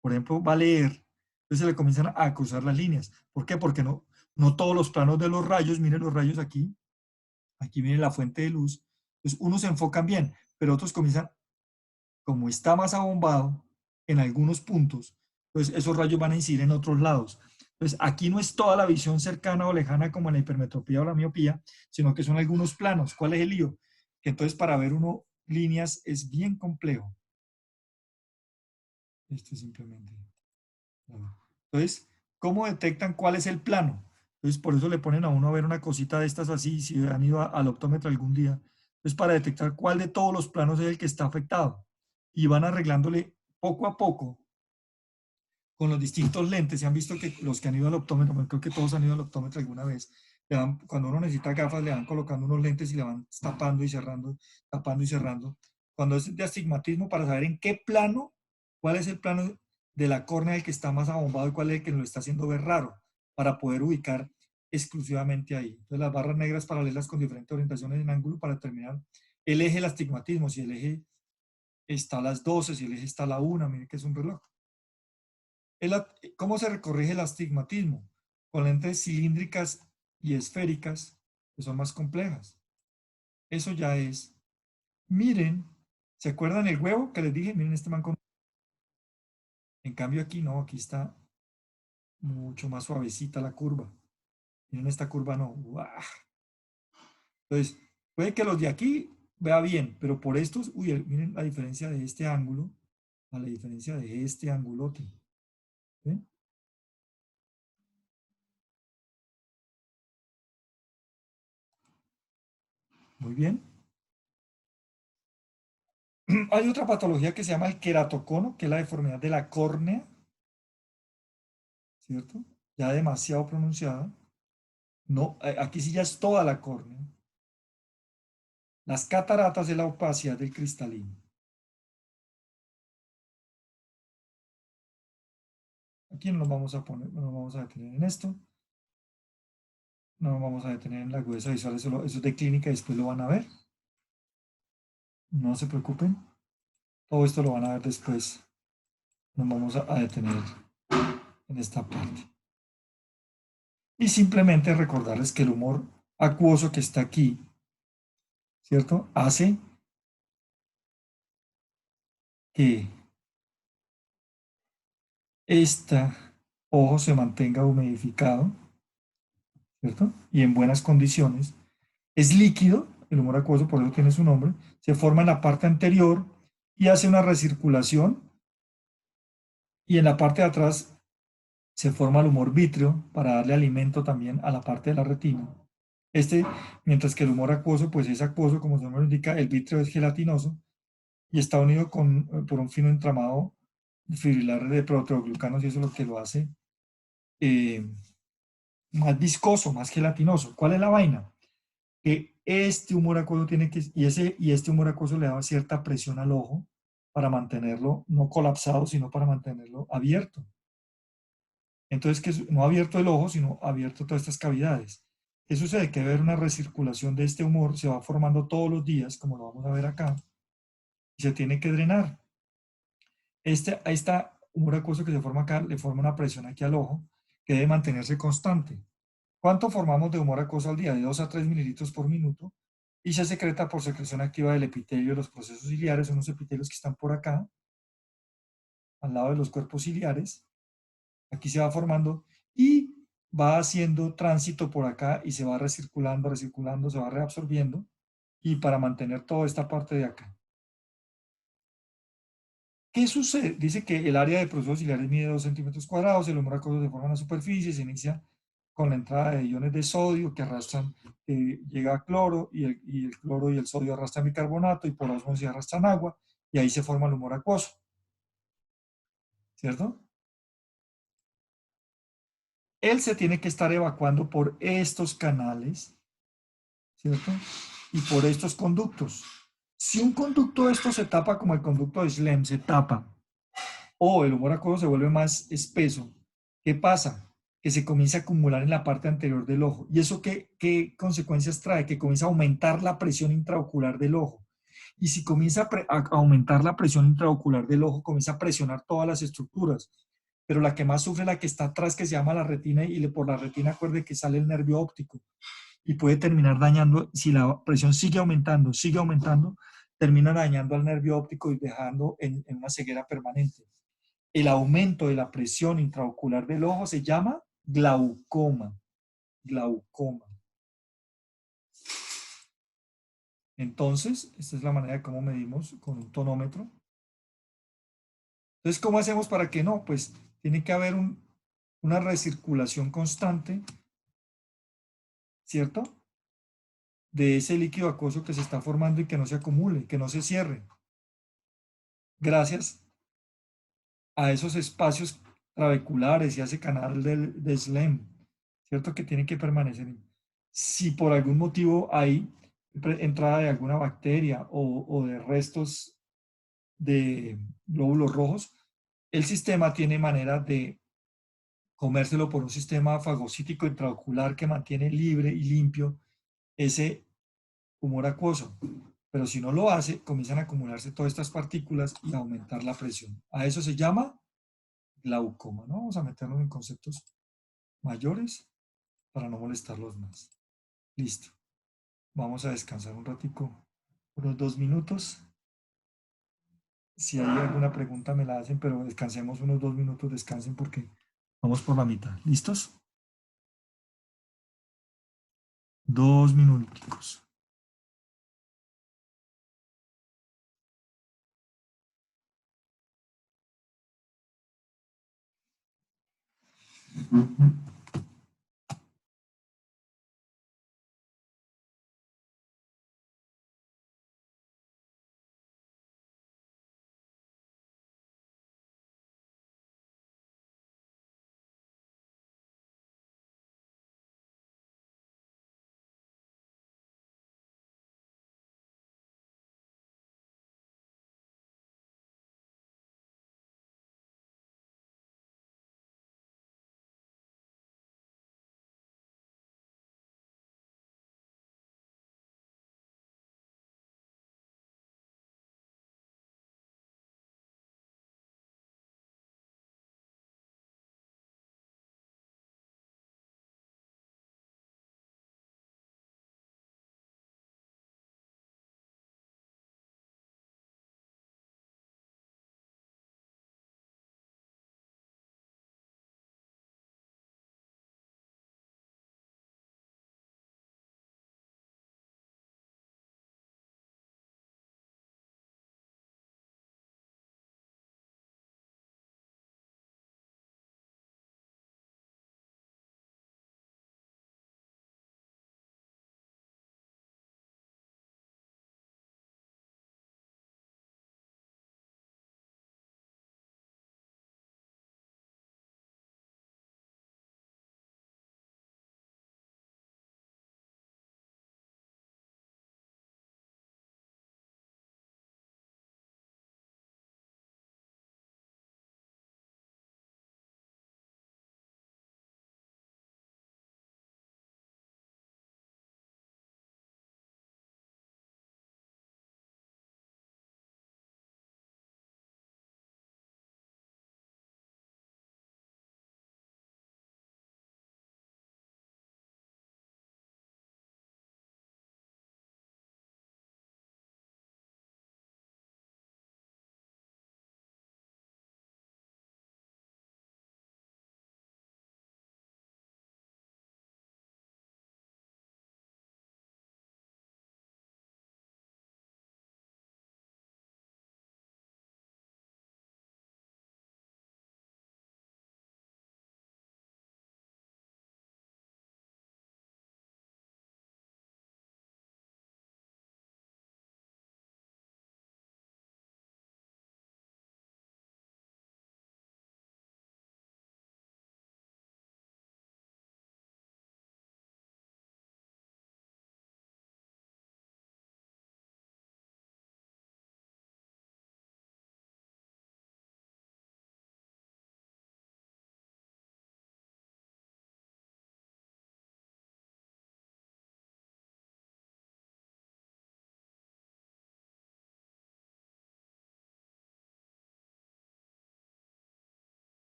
por ejemplo, va a leer, entonces se le comienzan a cruzar las líneas. ¿Por qué? Porque no todos los planos de los rayos, miren los rayos aquí viene la fuente de luz, pues unos se enfocan bien, pero otros comienzan, como está más abombado en algunos puntos, pues esos rayos van a incidir en otros lados. Entonces, aquí no es toda la visión cercana o lejana como en la hipermetropía o la miopía, sino que son algunos planos. ¿Cuál es el lío? Que entonces para ver uno líneas es bien complejo. Esto es simplemente. Entonces, ¿cómo detectan cuál es el plano? Entonces, por eso le ponen a uno a ver una cosita de estas así, si han ido al optómetro algún día. Entonces, para detectar cuál de todos los planos es el que está afectado. Y van arreglándole poco a poco con los distintos lentes. Se han visto que los que han ido al optómetro, bueno, creo que todos han ido al optómetro alguna vez, cuando uno necesita gafas, le van colocando unos lentes y le van tapando y cerrando, tapando y cerrando. Cuando es de astigmatismo, para saber en qué plano, cuál es el plano de la córnea el que está más abombado y cuál es el que nos lo está haciendo ver raro, para poder ubicar exclusivamente ahí. Entonces, las barras negras paralelas con diferentes orientaciones en ángulo para determinar el eje del astigmatismo, si el eje está a las 12, si el eje está a la 1, mire que es un reloj. ¿Cómo se corrige el astigmatismo? Con lentes cilíndricas y esféricas, que son más complejas. Eso ya es. Miren, ¿se acuerdan el huevo que les dije? Miren este man con... En cambio aquí no, aquí está mucho más suavecita la curva. Miren esta curva no. ¡Uah! Entonces, puede que los de aquí vea bien, pero por estos, uy, miren la diferencia de este ángulo a la diferencia de este angulote. ¿Sí? Muy bien. Hay otra patología que se llama el queratocono, que es la deformidad de la córnea, ¿cierto? Ya demasiado pronunciada. No, aquí sí ya es toda la córnea. Las cataratas es la opacidad del cristalino. Aquí no nos vamos a poner, no nos vamos a detener en esto. No nos vamos a detener en la agudeza visual, eso es de clínica y después lo van a ver. No se preocupen. Todo esto lo van a ver después. Nos vamos a detener en esta parte. Y simplemente recordarles que el humor acuoso que está aquí, ¿cierto? Hace que este ojo se mantenga humidificado, ¿cierto? Y en buenas condiciones. Es líquido, el humor acuoso, por eso tiene su nombre, se forma en la parte anterior y hace una recirculación, y en la parte de atrás se forma el humor vítreo para darle alimento también a la parte de la retina. Mientras que el humor acuoso, pues es acuoso, como su nombre lo indica, el vítreo es gelatinoso y está unido por un fino entramado fibrilar de proteoglucanos y eso es lo que lo hace eh, más viscoso, más gelatinoso. ¿Cuál es la vaina? Que este humor acuoso tiene que, y este humor acuoso le da cierta presión al ojo para mantenerlo no colapsado, sino para mantenerlo abierto. Entonces, que no abierto el ojo, sino abierto todas estas cavidades. ¿Qué sucede? Que ver una recirculación de este humor se va formando todos los días, como lo vamos a ver acá, y se tiene que drenar. Esta humor acuoso que se forma acá le forma una presión aquí al ojo que debe mantenerse constante. ¿Cuánto formamos de humor acuoso al día? De 2 a 3 mililitros por minuto y se secreta por secreción activa del epitelio de los procesos ciliares, son los epitelios que están por acá, al lado de los cuerpos ciliares. Aquí se va formando y va haciendo tránsito por acá y se va recirculando, recirculando, se va reabsorbiendo y para mantener toda esta parte de acá. ¿Qué sucede? Dice que el área de procesos ciliares mide 2 centímetros cuadrados, el humor acuoso se forma en la superficie, se inicia con la entrada de iones de sodio que arrastran, llega a cloro y el cloro y el sodio arrastran bicarbonato y por osmosis arrastran agua y ahí se forma el humor acuoso. ¿cierto? Él se tiene que estar evacuando por estos canales, ¿cierto? Y por estos conductos. Si un conducto de estos se tapa, como el conducto de Schlemm se tapa, o el humor acuoso se vuelve más espeso, ¿qué pasa? Que se comienza a acumular en la parte anterior del ojo. ¿Y eso qué consecuencias trae? Que comienza a aumentar la presión intraocular del ojo. Y si comienza a aumentar la presión intraocular del ojo, comienza a presionar todas las estructuras. Pero la que más sufre es la que está atrás, que se llama la retina, y por la retina acuerde que sale el nervio óptico. Y puede terminar dañando, si la presión sigue aumentando, termina dañando al nervio óptico y dejando en una ceguera permanente. El aumento de la presión intraocular del ojo se llama glaucoma. Glaucoma. Entonces, esta es la manera de cómo medimos con un tonómetro. Entonces, ¿cómo hacemos para que no? Pues tiene que haber una recirculación constante, ¿cierto? De ese líquido acuoso que se está formando y que no se acumule, que no se cierre. Gracias a esos espacios trabeculares y a ese canal de Schlemm, ¿cierto? Que tiene que permanecer. Si por algún motivo hay entrada de alguna bacteria o de restos de glóbulos rojos, el sistema tiene manera de comérselo por un sistema fagocítico intraocular que mantiene libre y limpio ese humor acuoso. Pero si no lo hace, comienzan a acumularse todas estas partículas y a aumentar la presión. A eso se llama glaucoma, ¿no? Vamos a meternos en conceptos mayores para no molestarlos más. Listo. Vamos a descansar un ratico, unos 2 minutos. Si hay alguna pregunta me la hacen, pero descansemos unos 2 minutos, descansen porque vamos por la mitad. ¿Listos? 2 minuticos.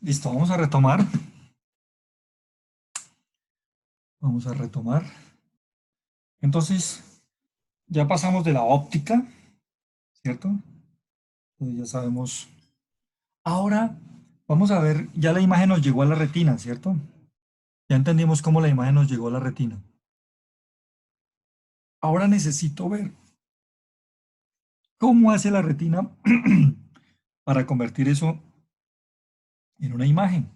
Listo, vamos a retomar. Vamos a retomar. Entonces, ya pasamos de la óptica, ¿cierto? Entonces ya sabemos. Ahora vamos a ver, ya la imagen nos llegó a la retina, ¿cierto? Ya entendimos cómo la imagen nos llegó a la retina. Ahora necesito ver cómo hace la retina para convertir eso en una imagen.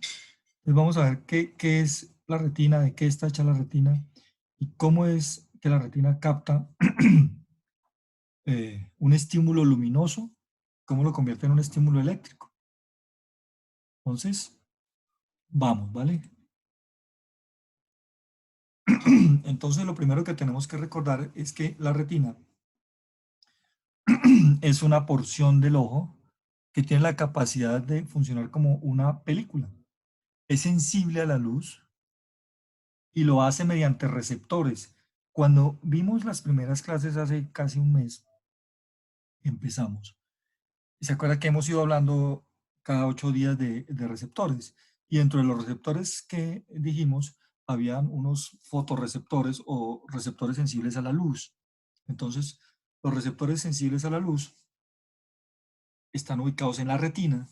Entonces vamos a ver qué es la retina, de qué está hecha la retina y cómo es que la retina capta un estímulo luminoso, cómo lo convierte en un estímulo eléctrico. Entonces, vamos, ¿vale? Entonces, lo primero que tenemos que recordar es que la retina es una porción del ojo que tiene la capacidad de funcionar como una película. Es sensible a la luz y lo hace mediante receptores. Cuando vimos las primeras clases hace casi un mes, empezamos. ¿Se acuerda que hemos ido hablando cada 8 días de receptores? Y dentro de los receptores que dijimos, habían unos fotorreceptores o receptores sensibles a la luz. Entonces, los receptores sensibles a la luz están ubicados en la retina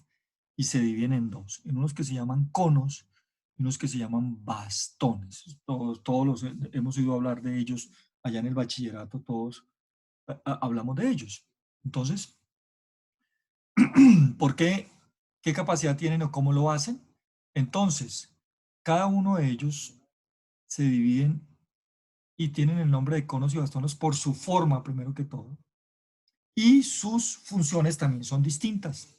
y se dividen en dos, en unos que se llaman conos y unos que se llaman bastones. Todos los hemos ido a hablar de ellos allá en el bachillerato, todos hablamos de ellos. Entonces, ¿por qué? ¿Qué capacidad tienen o cómo lo hacen? Entonces, cada uno de ellos se dividen y tienen el nombre de conos y bastones por su forma, primero que todo, y sus funciones también son distintas.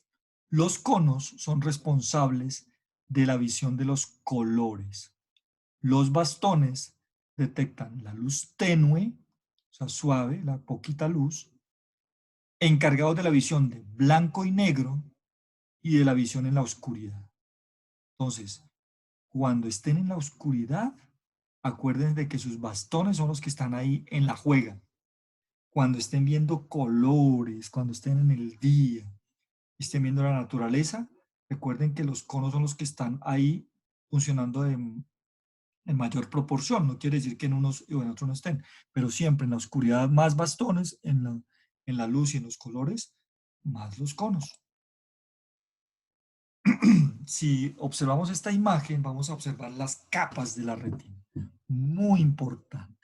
Los conos son responsables de la visión de los colores. Los bastones detectan la luz tenue, o sea, suave, la poquita luz, encargados de la visión de blanco y negro y de la visión en la oscuridad. Entonces, cuando estén en la oscuridad, acuérdense de que sus bastones son los que están ahí en la juega. Cuando estén viendo colores, cuando estén en el día, estén viendo la naturaleza, recuerden que los conos son los que están ahí funcionando en mayor proporción. No quiere decir que en unos o en otros no estén, pero siempre en la oscuridad más bastones, en la luz y en los colores, más los conos. Si observamos esta imagen, vamos a observar las capas de la retina. Muy importante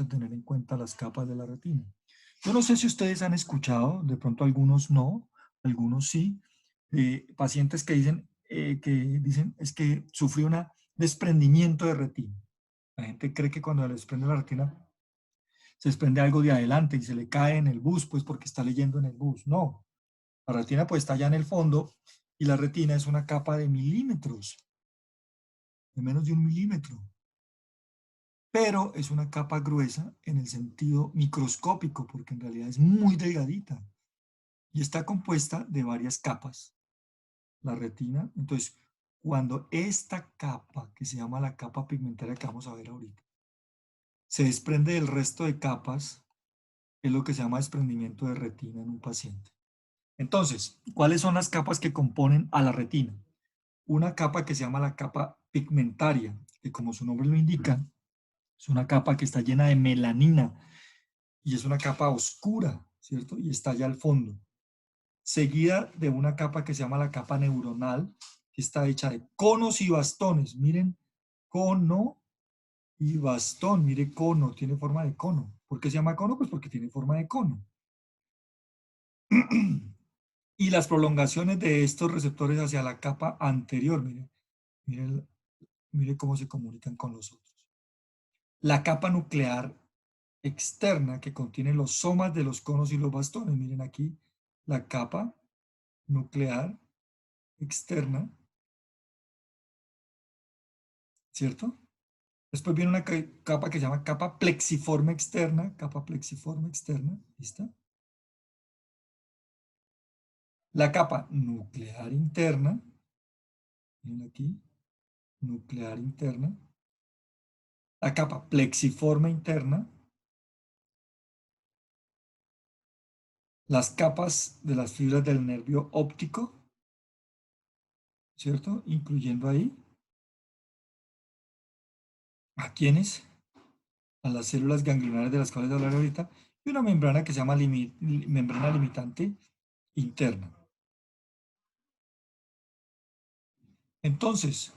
tener en cuenta las capas de la retina. Yo no sé si ustedes han escuchado, de pronto algunos no, algunos sí, pacientes que dicen es que sufrió un desprendimiento de retina. La gente cree que cuando le desprende la retina se desprende algo de adelante y se le cae en el bus, pues porque está leyendo en el bus. No, la retina pues está allá en el fondo y la retina es una capa de milímetros, de menos de 1 milímetro, pero es una capa gruesa en el sentido microscópico porque en realidad es muy delgadita y está compuesta de varias capas, la retina. Entonces, cuando esta capa, que se llama la capa pigmentaria que vamos a ver ahorita, se desprende del resto de capas, es lo que se llama desprendimiento de retina en un paciente. Entonces, ¿cuáles son las capas que componen a la retina? Una capa que se llama la capa pigmentaria, que como su nombre lo indica, es una capa que está llena de melanina y es una capa oscura, ¿cierto? Y está allá al fondo. Seguida de una capa que se llama la capa neuronal, que está hecha de conos y bastones. Miren, cono y bastón. Mire, cono, tiene forma de cono. ¿Por qué se llama cono? Pues porque tiene forma de cono. Y las prolongaciones de estos receptores hacia la capa anterior, mire cómo se comunican con los otros. La capa nuclear externa que contiene los somas de los conos y los bastones. Miren aquí la capa nuclear externa, ¿cierto? Después viene una capa que se llama capa plexiforme externa, ¿lista? La capa nuclear interna, miren aquí, nuclear interna. La capa plexiforme interna, las capas de las fibras del nervio óptico, ¿cierto? Incluyendo ahí a quienes, a las células ganglionares de las cuales hablar ahorita, y una membrana que se llama membrana limitante interna. Entonces,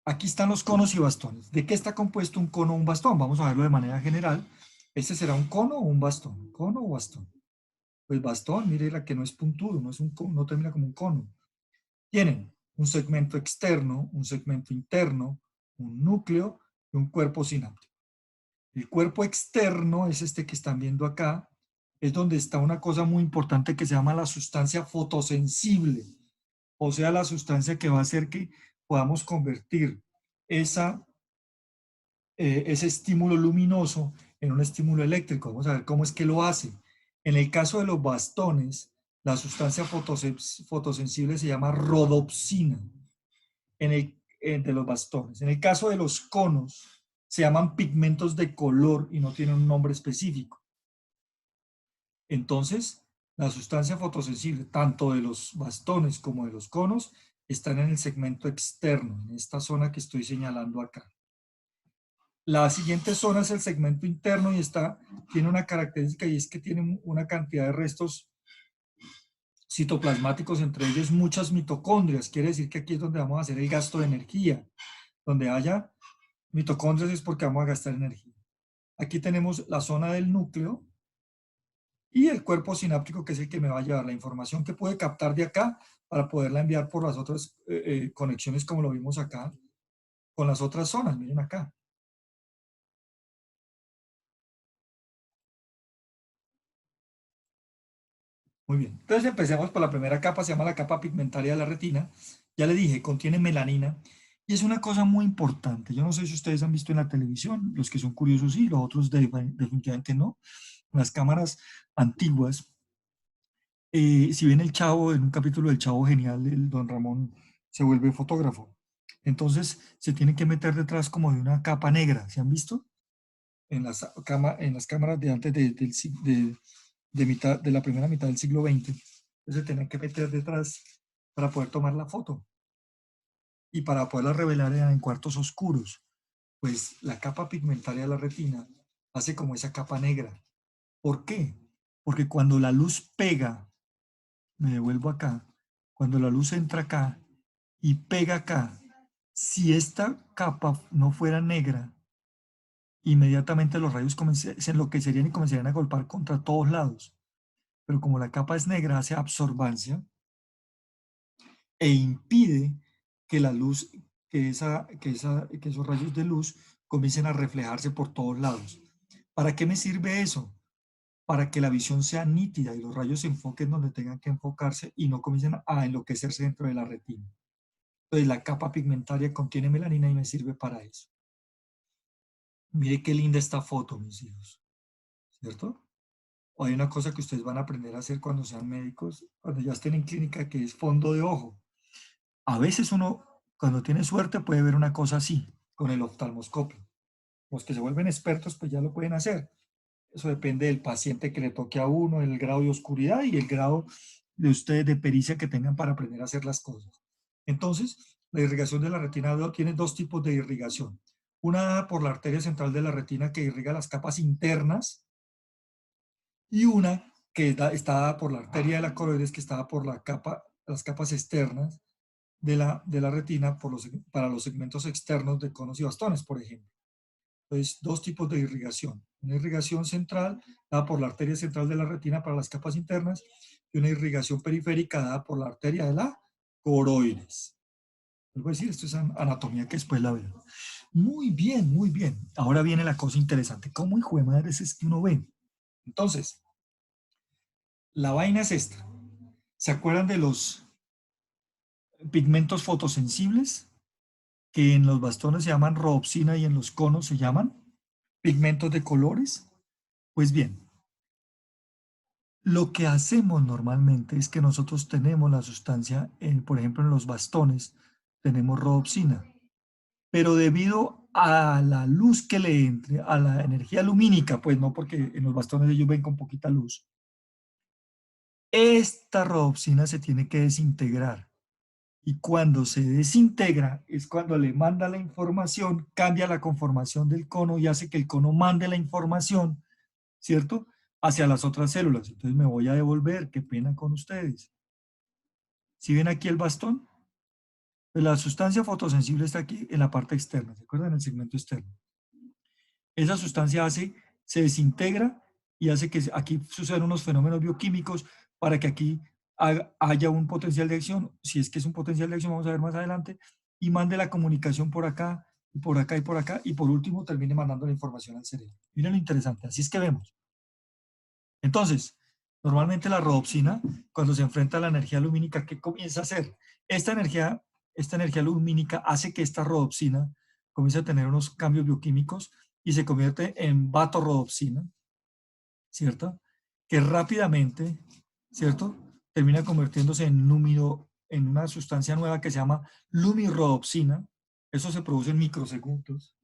aquí están los conos y bastones. ¿De qué está compuesto un cono o un bastón? Vamos a verlo de manera general. ¿Este será un cono o un bastón? ¿Cono o bastón? Pues bastón, mire la que no es puntudo, no, es un, no termina como un cono. Tienen un segmento externo, un segmento interno, un núcleo y un cuerpo sináptico. El cuerpo externo es este que están viendo acá, es donde está una cosa muy importante que se llama la sustancia fotosensible, o sea, la sustancia que va a hacer que podamos convertir esa, ese estímulo luminoso en un estímulo eléctrico. Vamos a ver cómo es que lo hace. En el caso de los bastones, la sustancia fotosensible se llama rodopsina de los bastones. En el caso de los conos, se llaman pigmentos de color y no tienen un nombre específico. Entonces, la sustancia fotosensible, tanto de los bastones como de los conos, están en el segmento externo, en esta zona que estoy señalando acá. La siguiente zona es el segmento interno y tiene una característica y es que tiene una cantidad de restos citoplasmáticos, entre ellos muchas mitocondrias. Quiere decir que aquí es donde vamos a hacer el gasto de energía. Donde haya mitocondrias es porque vamos a gastar energía. Aquí tenemos la zona del núcleo y el cuerpo sináptico, que es el que me va a llevar la información que puede captar de acá para poderla enviar por las otras conexiones, como lo vimos acá, con las otras zonas. Miren acá. Muy bien. Entonces empecemos por la primera capa, se llama la capa pigmentaria de la retina. Ya le dije, contiene melanina y es una cosa muy importante. Yo no sé si ustedes han visto en la televisión, los que son curiosos sí, los otros definitivamente no. Las cámaras antiguas, si ven el Chavo, en un capítulo del Chavo genial, el don Ramón se vuelve fotógrafo. Entonces se tiene que meter detrás como de una capa negra, ¿se han visto? En las cámaras de antes de la primera mitad del siglo XX. Entonces se tienen que meter detrás para poder tomar la foto y para poderla revelar en cuartos oscuros. Pues la capa pigmentaria de la retina hace como esa capa negra. ¿Por qué? Porque cuando la luz pega, me devuelvo acá, cuando la luz entra acá y pega acá, si esta capa no fuera negra, inmediatamente los rayos se enloquecerían y comenzarían a golpear contra todos lados. Pero como la capa es negra, hace absorbancia e impide que la luz, que esos rayos de luz comiencen a reflejarse por todos lados. ¿Para qué me sirve eso? Para que la visión sea nítida y los rayos se enfoquen donde tengan que enfocarse y no comiencen a enloquecerse dentro de la retina. Entonces la capa pigmentaria contiene melanina y me sirve para eso. Mire qué linda esta foto, mis hijos, ¿cierto? O hay una cosa que ustedes van a aprender a hacer cuando sean médicos, cuando ya estén en clínica, que es fondo de ojo. A veces uno, cuando tiene suerte, puede ver una cosa así, con el oftalmoscopio. Los que se vuelven expertos, pues ya lo pueden hacer. Eso depende del paciente que le toque a uno, el grado de oscuridad y el grado de ustedes de pericia que tengan para aprender a hacer las cosas. Entonces, la irrigación de la retina tiene dos tipos de irrigación. Una por la arteria central de la retina que irriga las capas internas y una que está dada por la arteria de la coroides que está dada por las capas externas de la retina para los segmentos externos de conos y bastones, por ejemplo. Entonces, dos tipos de irrigación. Una irrigación central dada por la arteria central de la retina para las capas internas y una irrigación periférica dada por la arteria de la coroides. Vuelvo a decir, esto es anatomía que después la veo. Muy bien, muy bien. Ahora viene la cosa interesante. ¿Cómo hijo de madre es que uno ve? Entonces, la vaina es esta. ¿Se acuerdan de los pigmentos fotosensibles? Que en los bastones se llaman rodopsina y en los conos se llaman pigmentos de colores. Pues bien, lo que hacemos normalmente es que nosotros tenemos la sustancia, por ejemplo, en los bastones tenemos rodopsina, pero debido a la luz que le entre, a la energía lumínica, pues no porque en los bastones ellos ven con poquita luz, esta rodopsina se tiene que desintegrar. Y cuando se desintegra es cuando le manda la información, cambia la conformación del cono y hace que el cono mande la información, ¿cierto? Hacia las otras células. Entonces me voy a devolver, qué pena con ustedes. ¿Sí ven aquí el bastón? Pues la sustancia fotosensible está aquí en la parte externa, ¿se acuerdan? En el segmento externo. Esa sustancia se desintegra y hace que aquí sucedan unos fenómenos bioquímicos para que aquí haya un potencial de acción, si es que es un potencial de acción, vamos a ver más adelante, y mande la comunicación por acá, y por acá, y por acá, y por último termine mandando la información al cerebro. Miren lo interesante, así es que vemos. Entonces, normalmente la rodopsina, cuando se enfrenta a la energía lumínica, ¿qué comienza a hacer? Esta energía lumínica hace que esta rodopsina comience a tener unos cambios bioquímicos y se convierte en vatorrodopsina, ¿cierto? Que rápidamente, ¿cierto? Termina convirtiéndose en una sustancia nueva que se llama lumirrodopsina. Eso se produce en microsegundos.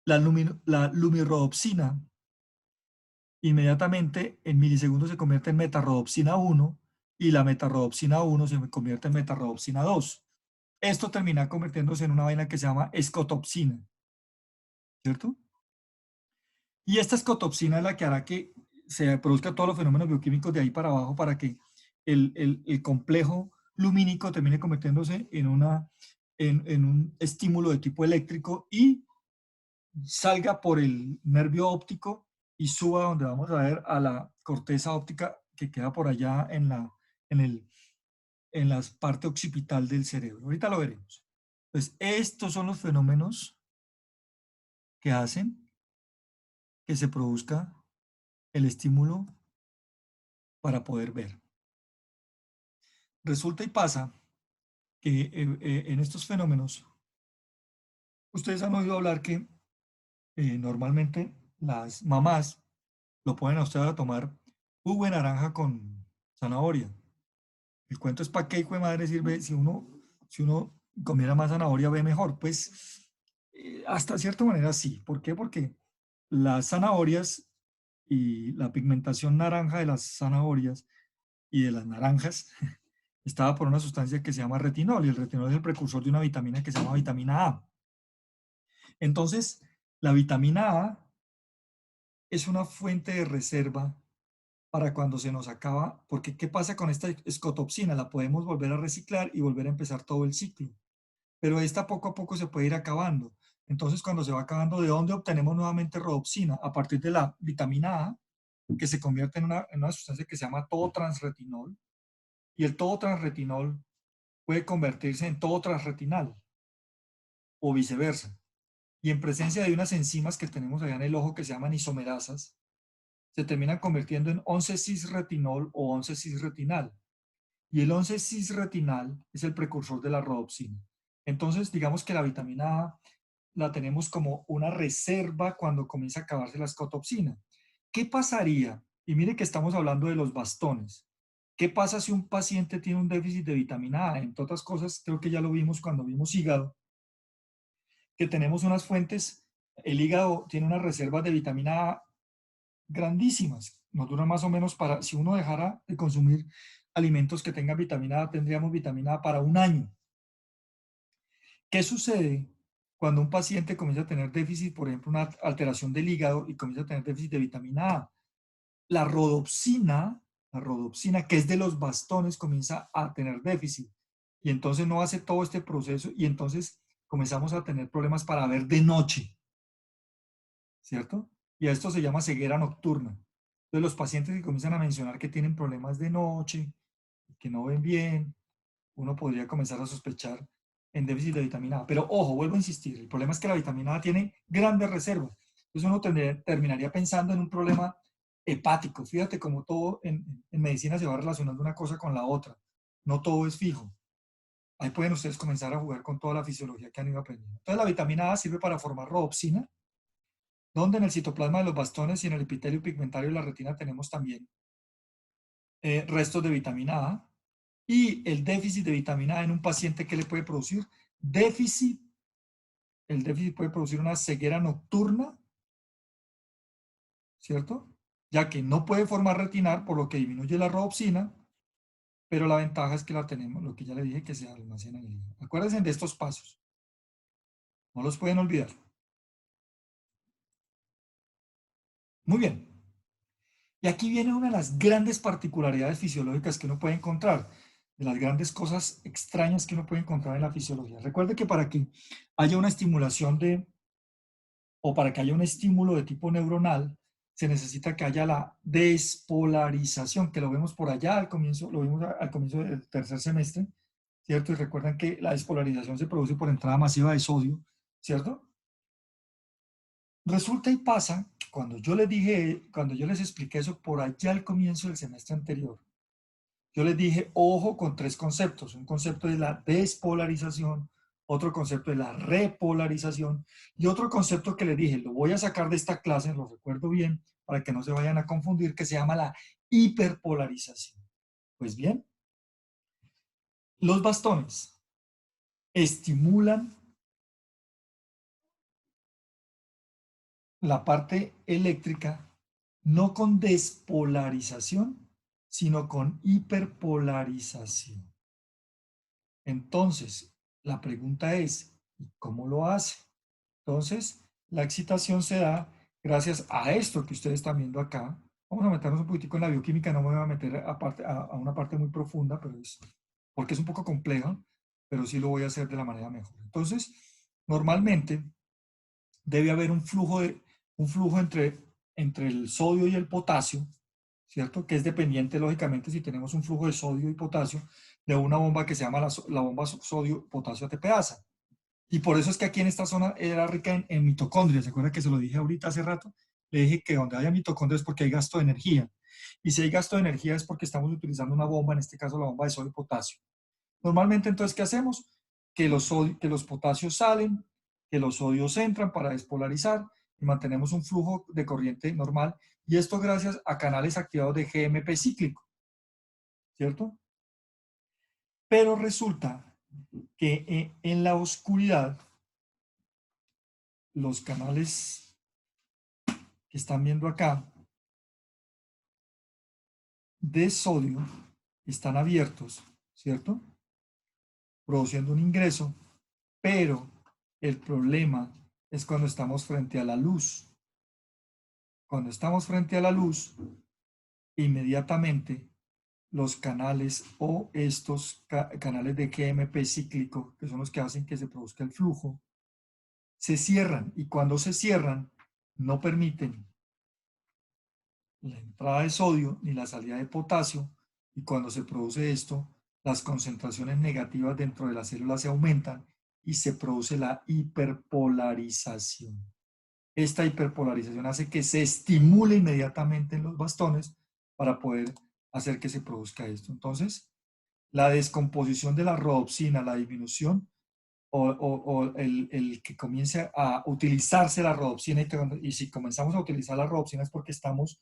La lumirrodopsina inmediatamente en milisegundos se convierte en metarrodopsina 1 y la metarrodopsina 1 se convierte en metarrodopsina 2. Esto termina convirtiéndose en una vaina que se llama escotopsina, ¿cierto? Y esta escotopsina es la que hará que se produzcan todos los fenómenos bioquímicos de ahí para abajo para que el complejo lumínico termine convirtiéndose en un estímulo de tipo eléctrico y salga por el nervio óptico y suba donde vamos a ver a la corteza óptica que queda por allá en, el, en la parte occipital del cerebro. Ahorita lo veremos. Entonces, estos son los fenómenos que hacen que se produzca el estímulo para poder ver. Resulta y pasa que en estos fenómenos, ustedes han oído hablar que normalmente las mamás lo ponen a ustedes a tomar jugo de naranja con zanahoria. El cuento es para qué hijo de madre sirve si uno comiera más zanahoria ve mejor. Pues hasta cierta manera sí. ¿Por qué? Porque las zanahorias y la pigmentación naranja de las zanahorias y de las naranjas estaba por una sustancia que se llama retinol y el retinol es el precursor de una vitamina que se llama vitamina A. Entonces, la vitamina A es una fuente de reserva para cuando se nos acaba, porque ¿qué pasa con esta escotopsina? La podemos volver a reciclar y volver a empezar todo el ciclo, pero esta poco a poco se puede ir acabando. Entonces, cuando se va acabando, ¿de dónde obtenemos nuevamente rodopsina? A partir de la vitamina A, que se convierte en una sustancia que se llama todotransretinol, y el todotransretinol puede convertirse en todotransretinal o viceversa. Y en presencia de unas enzimas que tenemos allá en el ojo que se llaman isomerasas, se terminan convirtiendo en 11-cis-retinol o 11-cis-retinal. Y el 11-cis-retinal es el precursor de la rodopsina. Entonces, digamos que la vitamina A la tenemos como una reserva cuando comienza a acabarse la escotopsina. ¿Qué pasaría? Y mire que estamos hablando de los bastones. ¿Qué pasa si un paciente tiene un déficit de vitamina A? Entre otras cosas, creo que ya lo vimos cuando vimos hígado, que tenemos unas fuentes, el hígado tiene unas reservas de vitamina A grandísimas. Nos duran más o menos para, si uno dejara de consumir alimentos que tengan vitamina A, tendríamos vitamina A para un año. ¿Qué sucede cuando un paciente comienza a tener déficit, por ejemplo, una alteración del hígado y comienza a tener déficit de vitamina A? La rodopsina, que es de los bastones, comienza a tener déficit. Y entonces no hace todo este proceso y entonces comenzamos a tener problemas para ver de noche, ¿cierto? Y a esto se llama ceguera nocturna. Entonces los pacientes que comienzan a mencionar que tienen problemas de noche, que no ven bien, uno podría comenzar a sospechar en déficit de vitamina A. Pero ojo, vuelvo a insistir, el problema es que la vitamina A tiene grandes reservas. Entonces uno terminaría pensando en un problema hepático. Fíjate cómo todo en medicina se va relacionando una cosa con la otra. No todo es fijo. Ahí pueden ustedes comenzar a jugar con toda la fisiología que han ido aprendiendo. Entonces la vitamina A sirve para formar rodopsina, donde en el citoplasma de los bastones y en el epitelio pigmentario de la retina tenemos también restos de vitamina A. Y el déficit de vitamina A en un paciente, ¿qué le puede producir? Déficit, el déficit puede producir una ceguera nocturna, ¿cierto? Ya que no puede formar retinar, por lo que disminuye la rodopsina, pero la ventaja es que la tenemos, lo que ya le dije, que se almacena en el hígado. Acuérdense de estos pasos, no los pueden olvidar. Muy bien. Y aquí viene una de las grandes particularidades fisiológicas que uno puede encontrar, de las grandes cosas extrañas que uno puede encontrar en la fisiología. Recuerde que para que haya una estimulación o para que haya un estímulo de tipo neuronal, se necesita que haya la despolarización, que lo vemos por allá al comienzo, lo vimos al comienzo del tercer semestre, ¿cierto? Y recuerdan que la despolarización se produce por entrada masiva de sodio, ¿cierto? Resulta y pasa que cuando yo les dije, cuando yo les expliqué eso por allá al comienzo del semestre anterior, yo les dije, ojo con tres conceptos. Un concepto es la despolarización, otro concepto es la repolarización y otro concepto que les dije, lo voy a sacar de esta clase, lo recuerdo bien, para que no se vayan a confundir, que se llama la hiperpolarización. Pues bien, los bastones estimulan la parte eléctrica no con despolarización, sino con hiperpolarización. Entonces, la pregunta es, ¿y cómo lo hace? Entonces, la excitación se da gracias a esto que ustedes están viendo acá. Vamos a meternos un poquitico en la bioquímica, no me voy a meter a una parte muy profunda, pero porque es un poco compleja, pero sí lo voy a hacer de la manera mejor. Entonces, normalmente debe haber un flujo entre el sodio y el potasio, ¿cierto? Que es dependiente, lógicamente, si tenemos un flujo de sodio y potasio, de una bomba que se llama la bomba sodio-potasio ATPasa. Y por eso es que aquí en esta zona era rica en mitocondrias. ¿Se acuerdan que se lo dije ahorita hace rato? Le dije que donde haya mitocondrias es porque hay gasto de energía. Y si hay gasto de energía es porque estamos utilizando una bomba, en este caso la bomba de sodio y potasio. Normalmente, entonces, ¿qué hacemos? Que los potasios salen, que los sodios entran para despolarizar y mantenemos un flujo de corriente normal. Y esto gracias a canales activados de GMP cíclico, ¿cierto? Pero resulta que en la oscuridad, los canales que están viendo acá de sodio están abiertos, ¿cierto? Produciendo un ingreso, pero el problema es cuando estamos frente a la luz. Cuando estamos frente a la luz, inmediatamente los canales o estos canales de GMP cíclico, que son los que hacen que se produzca el flujo, se cierran y cuando se cierran no permiten la entrada de sodio ni la salida de potasio y cuando se produce esto, las concentraciones negativas dentro de la célula se aumentan y se produce la hiperpolarización. Esta hiperpolarización hace que se estimule inmediatamente en los bastones para poder hacer que se produzca esto. Entonces, la descomposición de la rodopsina, la disminución o el que comience a utilizarse la rodopsina y si comenzamos a utilizar la rodopsina es porque estamos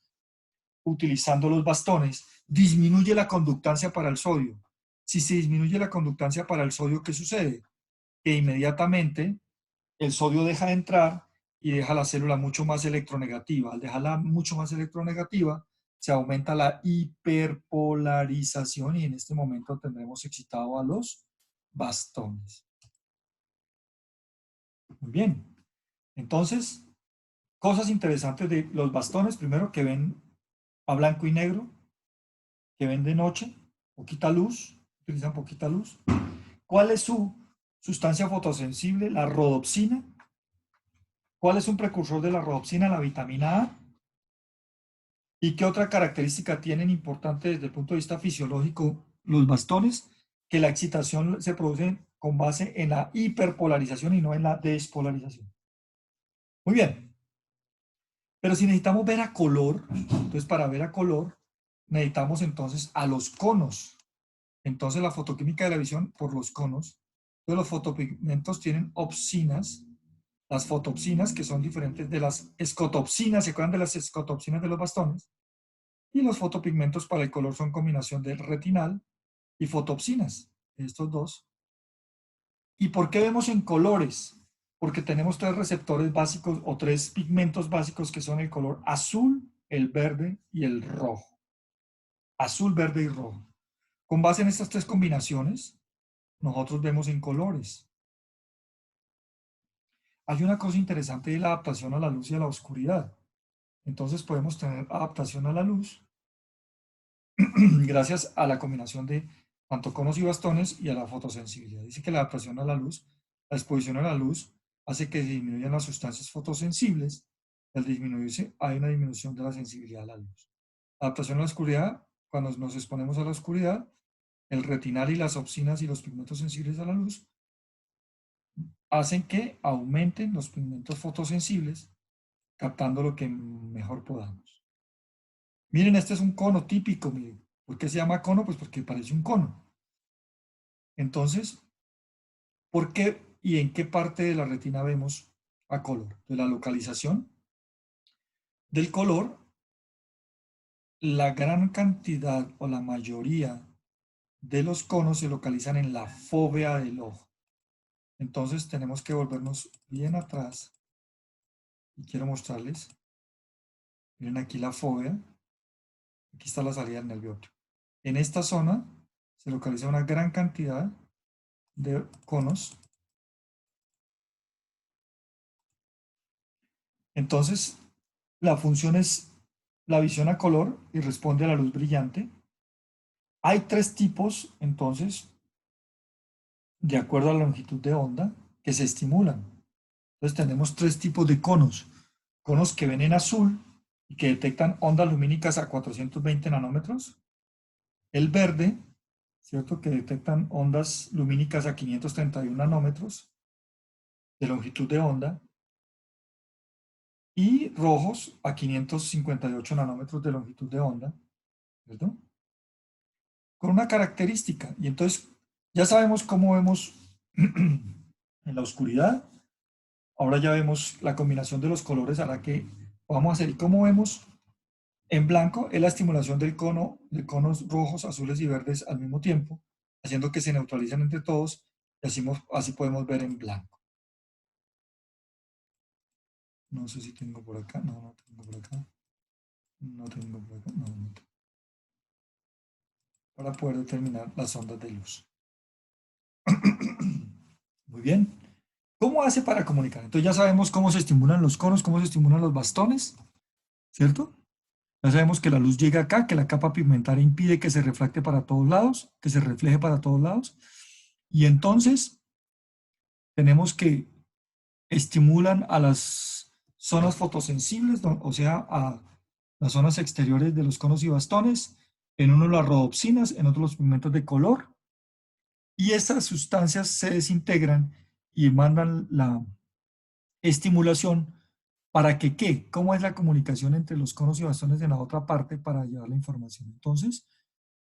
utilizando los bastones, disminuye la conductancia para el sodio. Si se disminuye la conductancia para el sodio, ¿qué sucede? Que inmediatamente el sodio deja de entrar y deja la célula mucho más electronegativa. Al dejarla mucho más electronegativa, se aumenta la hiperpolarización y en este momento tendremos excitado a los bastones. Muy bien. Entonces, cosas interesantes de los bastones, primero que ven a blanco y negro, que ven de noche, poquita luz, utilizan poquita luz. ¿Cuál es su sustancia fotosensible? La rodopsina. ¿Cuál es un precursor de la rodopsina? La vitamina A. ¿Y qué otra característica tienen importante desde el punto de vista fisiológico los bastones? Que la excitación se produce con base en la hiperpolarización y no en la despolarización. Muy bien. Pero si necesitamos ver a color, entonces para ver a color necesitamos entonces a los conos. Entonces la fotoquímica de la visión por los conos. Entonces los fotopigmentos tienen opsinas, las fotopsinas que son diferentes de las escotopsinas, ¿se acuerdan de las escotopsinas de los bastones? Y los fotopigmentos para el color son combinación de retinal y fotopsinas, estos dos. ¿Y por qué vemos en colores? Porque tenemos tres receptores básicos o tres pigmentos básicos que son el color azul, el verde y el rojo. Azul, verde y rojo. Con base en estas tres combinaciones, nosotros vemos en colores. Hay una cosa interesante de la adaptación a la luz y a la oscuridad. Entonces podemos tener adaptación a la luz gracias a la combinación de tanto conos y bastones y a la fotosensibilidad. Dice que la adaptación a la luz, la exposición a la luz, hace que disminuyan las sustancias fotosensibles. Al disminuirse, hay una disminución de la sensibilidad a la luz. Adaptación a la oscuridad, cuando nos exponemos a la oscuridad, el retinal y las opsinas y los pigmentos sensibles a la luz hacen que aumenten los pigmentos fotosensibles, captando lo que mejor podamos. Miren, este es un cono típico, miren. ¿Por qué se llama cono? Pues porque parece un cono. Entonces, ¿por qué y en qué parte de la retina vemos a color? De la localización del color, la gran cantidad o la mayoría de los conos se localizan en la fóvea del ojo. Entonces tenemos que volvernos bien atrás y quiero mostrarles. Miren aquí la fóvea. Aquí está la salida del nervio óptico. En esta zona se localiza una gran cantidad de conos. Entonces, la función es la visión a color y responde a la luz brillante. Hay tres tipos, entonces, de acuerdo a la longitud de onda, que se estimulan. Entonces tenemos tres tipos de conos. Conos que ven en azul y que detectan ondas lumínicas a 420 nanómetros. El verde, ¿cierto? Que detectan ondas lumínicas a 531 nanómetros de longitud de onda. Y rojos a 558 nanómetros de longitud de onda, ¿cierto? Con una característica. Y entonces ya sabemos cómo vemos en la oscuridad. Ahora ya vemos la combinación de los colores a la que vamos a hacer. Y como vemos en blanco es la estimulación del cono, de conos rojos, azules y verdes al mismo tiempo, haciendo que se neutralicen entre todos y así podemos ver en blanco. No sé si tengo por acá. No, no tengo por acá. No tengo por acá. No, no tengo. Para poder determinar las ondas de luz. Muy bien. ¿Cómo hace para comunicar? Entonces ya sabemos cómo se estimulan los conos, cómo se estimulan los bastones, ¿cierto? Ya sabemos que la luz llega acá, que la capa pigmentaria impide que se refracte para todos lados, que se refleje para todos lados. Y entonces tenemos que estimulan a las zonas fotosensibles, o sea, a las zonas exteriores de los conos y bastones, en uno las rodopsinas, en otro los pigmentos de color, y estas sustancias se desintegran y mandan la estimulación para que, ¿qué? ¿Cómo es la comunicación entre los conos y bastones en la otra parte para llevar la información? Entonces,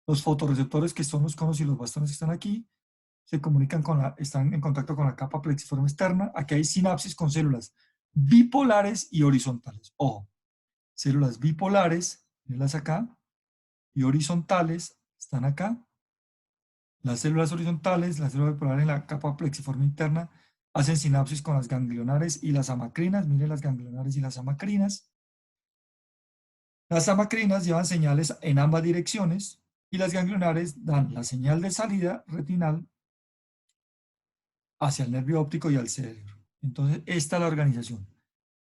los fotorreceptores que son los conos y los bastones que están aquí, se comunican están en contacto con la capa plexiforme externa. Aquí hay sinapsis con células bipolares y horizontales. Ojo, células bipolares, mírenlas acá, y horizontales, están acá. Las células horizontales, las células bipolares en la capa plexiforme interna, hacen sinapsis con las ganglionares y las amacrinas. Miren las ganglionares y las amacrinas. Las amacrinas llevan señales en ambas direcciones y las ganglionares dan la señal de salida retinal hacia el nervio óptico y al cerebro. Entonces, esta es la organización.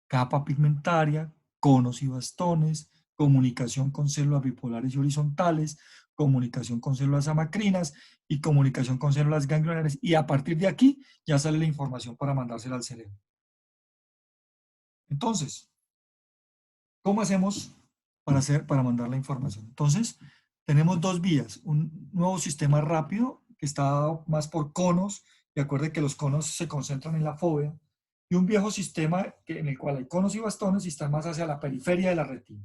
Capa pigmentaria, conos y bastones, comunicación con células bipolares y horizontales, comunicación con células amacrinas y comunicación con células ganglionares. Y a partir de aquí ya sale la información para mandársela al cerebro. Entonces, ¿cómo hacemos para mandar la información? Entonces, tenemos dos vías. Un nuevo sistema rápido que está más por conos, y acuérdense que los conos se concentran en la fóvea, y un viejo sistema en el cual hay conos y bastones y están más hacia la periferia de la retina.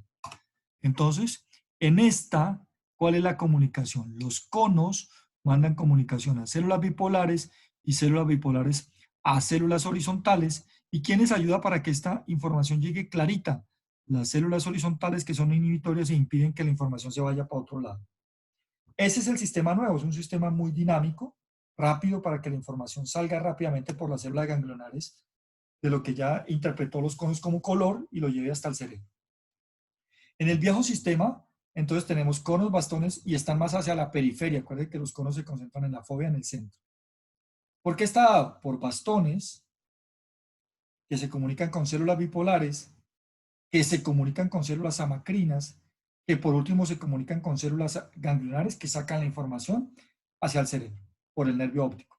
Entonces, en esta, ¿cuál es la comunicación? Los conos mandan comunicación a células bipolares y células bipolares a células horizontales. ¿Y quiénes ayuda para que esta información llegue clarita? Las células horizontales que son inhibitorias e impiden que la información se vaya para otro lado. Ese es el sistema nuevo, es un sistema muy dinámico, rápido para que la información salga rápidamente por las células ganglionares de lo que ya interpretó los conos como color y lo lleve hasta el cerebro. En el viejo sistema, Entonces tenemos conos, bastones y están más hacia la periferia. Acuérdense que los conos se concentran en la fobia en el centro. ¿Por qué está dado? Por bastones que se comunican con células bipolares, que se comunican con células amacrinas, que por último se comunican con células ganglionares que sacan la información hacia el cerebro por el nervio óptico.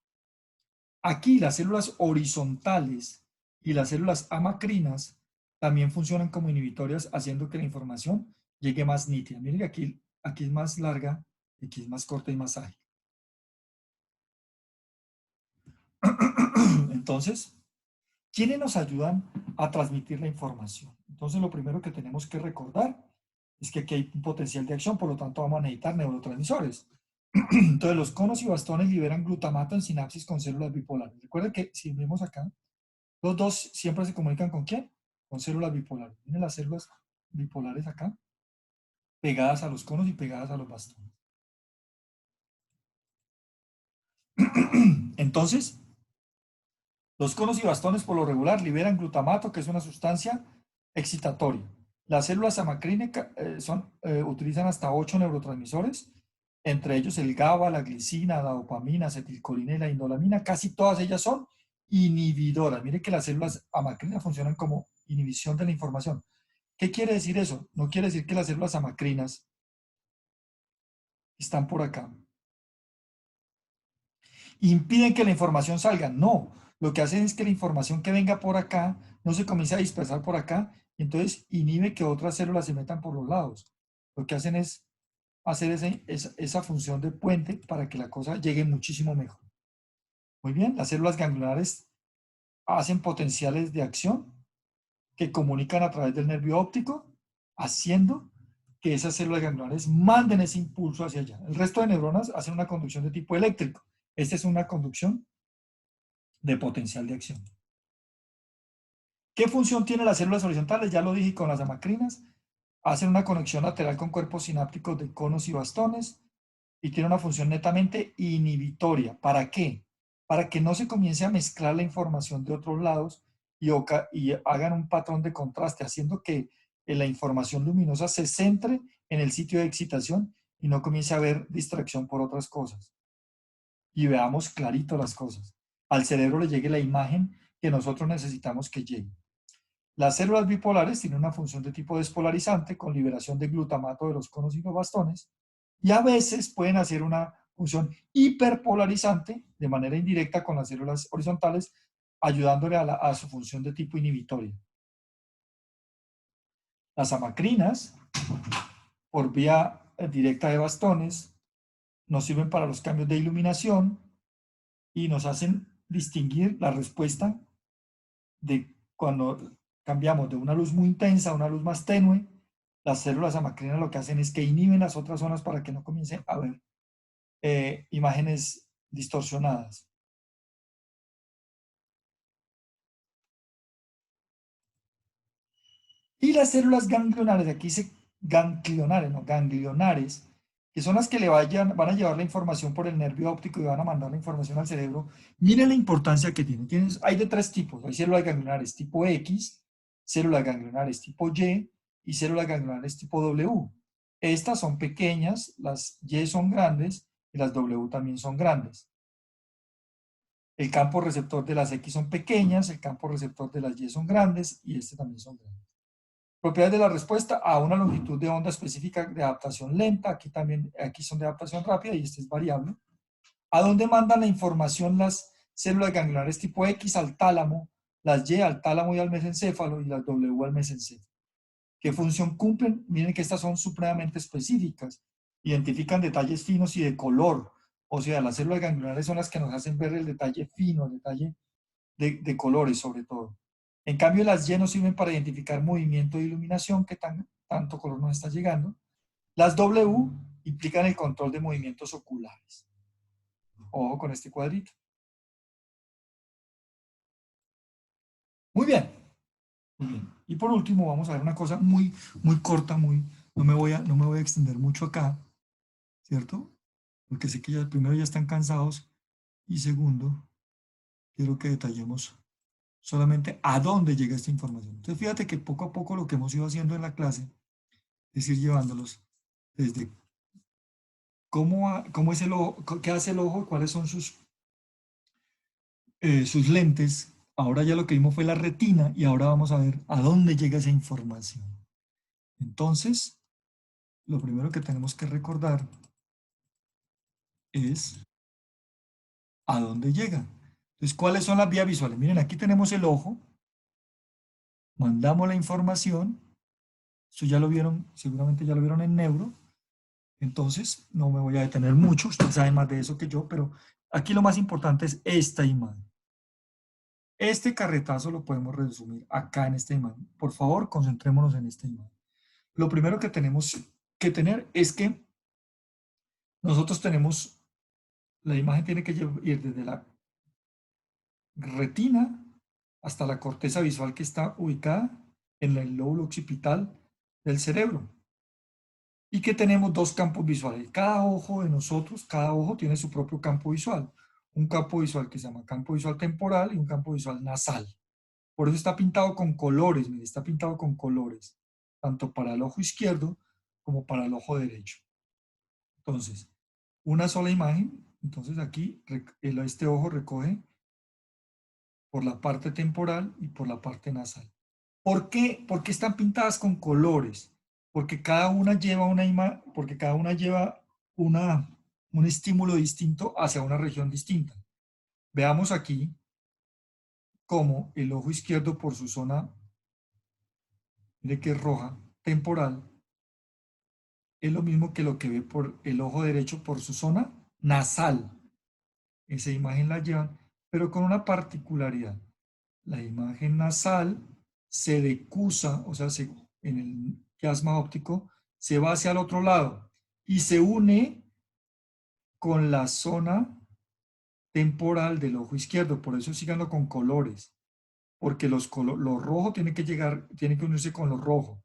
Aquí las células horizontales y las células amacrinas también funcionan como inhibitorias, haciendo que la información llegue más nítida. Miren que aquí es más larga, aquí es más corta y más ágil. Entonces, ¿quiénes nos ayudan a transmitir la información? Entonces, lo primero que tenemos que recordar es que aquí hay un potencial de acción, por lo tanto vamos a necesitar neurotransmisores. Entonces, los conos y bastones liberan glutamato en sinapsis con células bipolares. Recuerden que si vemos acá, los dos siempre se comunican ¿con quién? Con células bipolares. Miren las células bipolares acá, pegadas a los conos y pegadas a los bastones. Entonces, los conos y bastones por lo regular liberan glutamato, que es una sustancia excitatoria. Las células amacrínicas utilizan hasta 8 neurotransmisores, entre ellos el GABA, la glicina, la dopamina, acetilcolina y la indolamina. Casi todas ellas son inhibidoras. Miren que las células amacrinas funcionan como inhibición de la información. ¿Qué quiere decir eso? No quiere decir que las células amacrinas están por acá. Impiden que la información salga. No, lo que hacen es que la información que venga por acá no se comience a dispersar por acá y entonces inhibe que otras células se metan por los lados. Lo que hacen es hacer esa función de puente para que la cosa llegue muchísimo mejor. Muy bien, las células ganglionares hacen potenciales de acción que comunican a través del nervio óptico, haciendo que esas células ganglionares manden ese impulso hacia allá. El resto de neuronas hacen una conducción de tipo eléctrico. Esta es una conducción de potencial de acción. ¿Qué función tienen las células horizontales? Ya lo dije con las amacrinas. Hacen una conexión lateral con cuerpos sinápticos de conos y bastones y tiene una función netamente inhibitoria. ¿Para qué? Para que no se comience a mezclar la información de otros lados y hagan un patrón de contraste, haciendo que la información luminosa se centre en el sitio de excitación y no comience a haber distracción por otras cosas. Y veamos clarito las cosas. Al cerebro le llegue la imagen que nosotros necesitamos que llegue. Las células bipolares tienen una función de tipo despolarizante con liberación de glutamato de los conos y los bastones y a veces pueden hacer una función hiperpolarizante de manera indirecta con las células horizontales, ayudándole a su función de tipo inhibitoria. Las amacrinas, por vía directa de bastones, nos sirven para los cambios de iluminación y nos hacen distinguir la respuesta de cuando cambiamos de una luz muy intensa a una luz más tenue. Las células amacrinas lo que hacen es que inhiben las otras zonas para que no comiencen a ver imágenes distorsionadas. Y las células ganglionares, aquí dice ganglionares, no ganglionares, que son las que van a llevar la información por el nervio óptico y van a mandar la información al cerebro. Miren la importancia que tienen. Hay de tres tipos. Hay células ganglionares tipo X, células ganglionares tipo y células ganglionares tipo W. Estas son pequeñas, las Y son grandes y las W también son grandes. El campo receptor de las X son pequeñas, el campo receptor de las Y son grandes y este también son grandes. Propiedades de la respuesta a una longitud de onda específica de adaptación lenta, aquí son de adaptación rápida y este es variable. ¿A dónde mandan la información las células ganglionares tipo X? Al tálamo, las Y al tálamo y al mesencéfalo y las W al mesencéfalo. ¿Qué función cumplen? Miren que estas son supremamente específicas. Identifican detalles finos y de color. O sea, las células ganglionares son las que nos hacen ver el detalle fino, el detalle de colores sobre todo. En cambio, las Y nos sirven para identificar movimiento de iluminación, que tanto color nos está llegando. Las W implican el control de movimientos oculares. Ojo con este cuadrito. Muy bien. Muy bien. Y por último, vamos a ver una cosa muy, muy corta, no me voy a extender mucho acá, ¿cierto? Porque sé que ya, primero ya están cansados y segundo, quiero que detallemos solamente a dónde llega esta información. Entonces, fíjate que poco a poco lo que hemos ido haciendo en la clase es ir llevándolos desde cómo es el ojo, qué hace el ojo, cuáles son sus lentes. Ahora ya lo que vimos fue la retina y ahora vamos a ver a dónde llega esa información. Entonces, lo primero que tenemos que recordar es a dónde llega. Entonces, ¿cuáles son las vías visuales? Miren, aquí tenemos el ojo, mandamos la información, esto ya lo vieron, seguramente ya lo vieron en neuro, entonces no me voy a detener mucho, ustedes saben más de eso que yo, pero aquí lo más importante es esta imagen. Este carretazo lo podemos resumir acá en esta imagen. Por favor, concentrémonos en esta imagen. Lo primero que tenemos que tener es que nosotros tenemos, la imagen tiene que ir desde la retina hasta la corteza visual que está ubicada en el lóbulo occipital del cerebro. Y que tenemos dos campos visuales. Cada ojo de nosotros, cada ojo tiene su propio campo visual. Un campo visual que se llama campo visual temporal y un campo visual nasal. Por eso está pintado con colores, mire, está pintado con colores, tanto para el ojo izquierdo como para el ojo derecho. Entonces, una sola imagen, entonces aquí este ojo recoge por la parte temporal y por la parte nasal. ¿Por qué? Porque están pintadas con colores, porque cada una lleva porque cada una lleva un estímulo distinto hacia una región distinta. Veamos aquí cómo el ojo izquierdo por su zona, mire que es roja, temporal, es lo mismo que lo que ve por el ojo derecho por su zona nasal. Esa imagen la llevan, pero con una particularidad. La imagen nasal se decusa, o sea, en el quiasma óptico, se va hacia el otro lado y se une con la zona temporal del ojo izquierdo. Por eso síganlo con colores, porque lo rojo tiene que unirse con lo rojo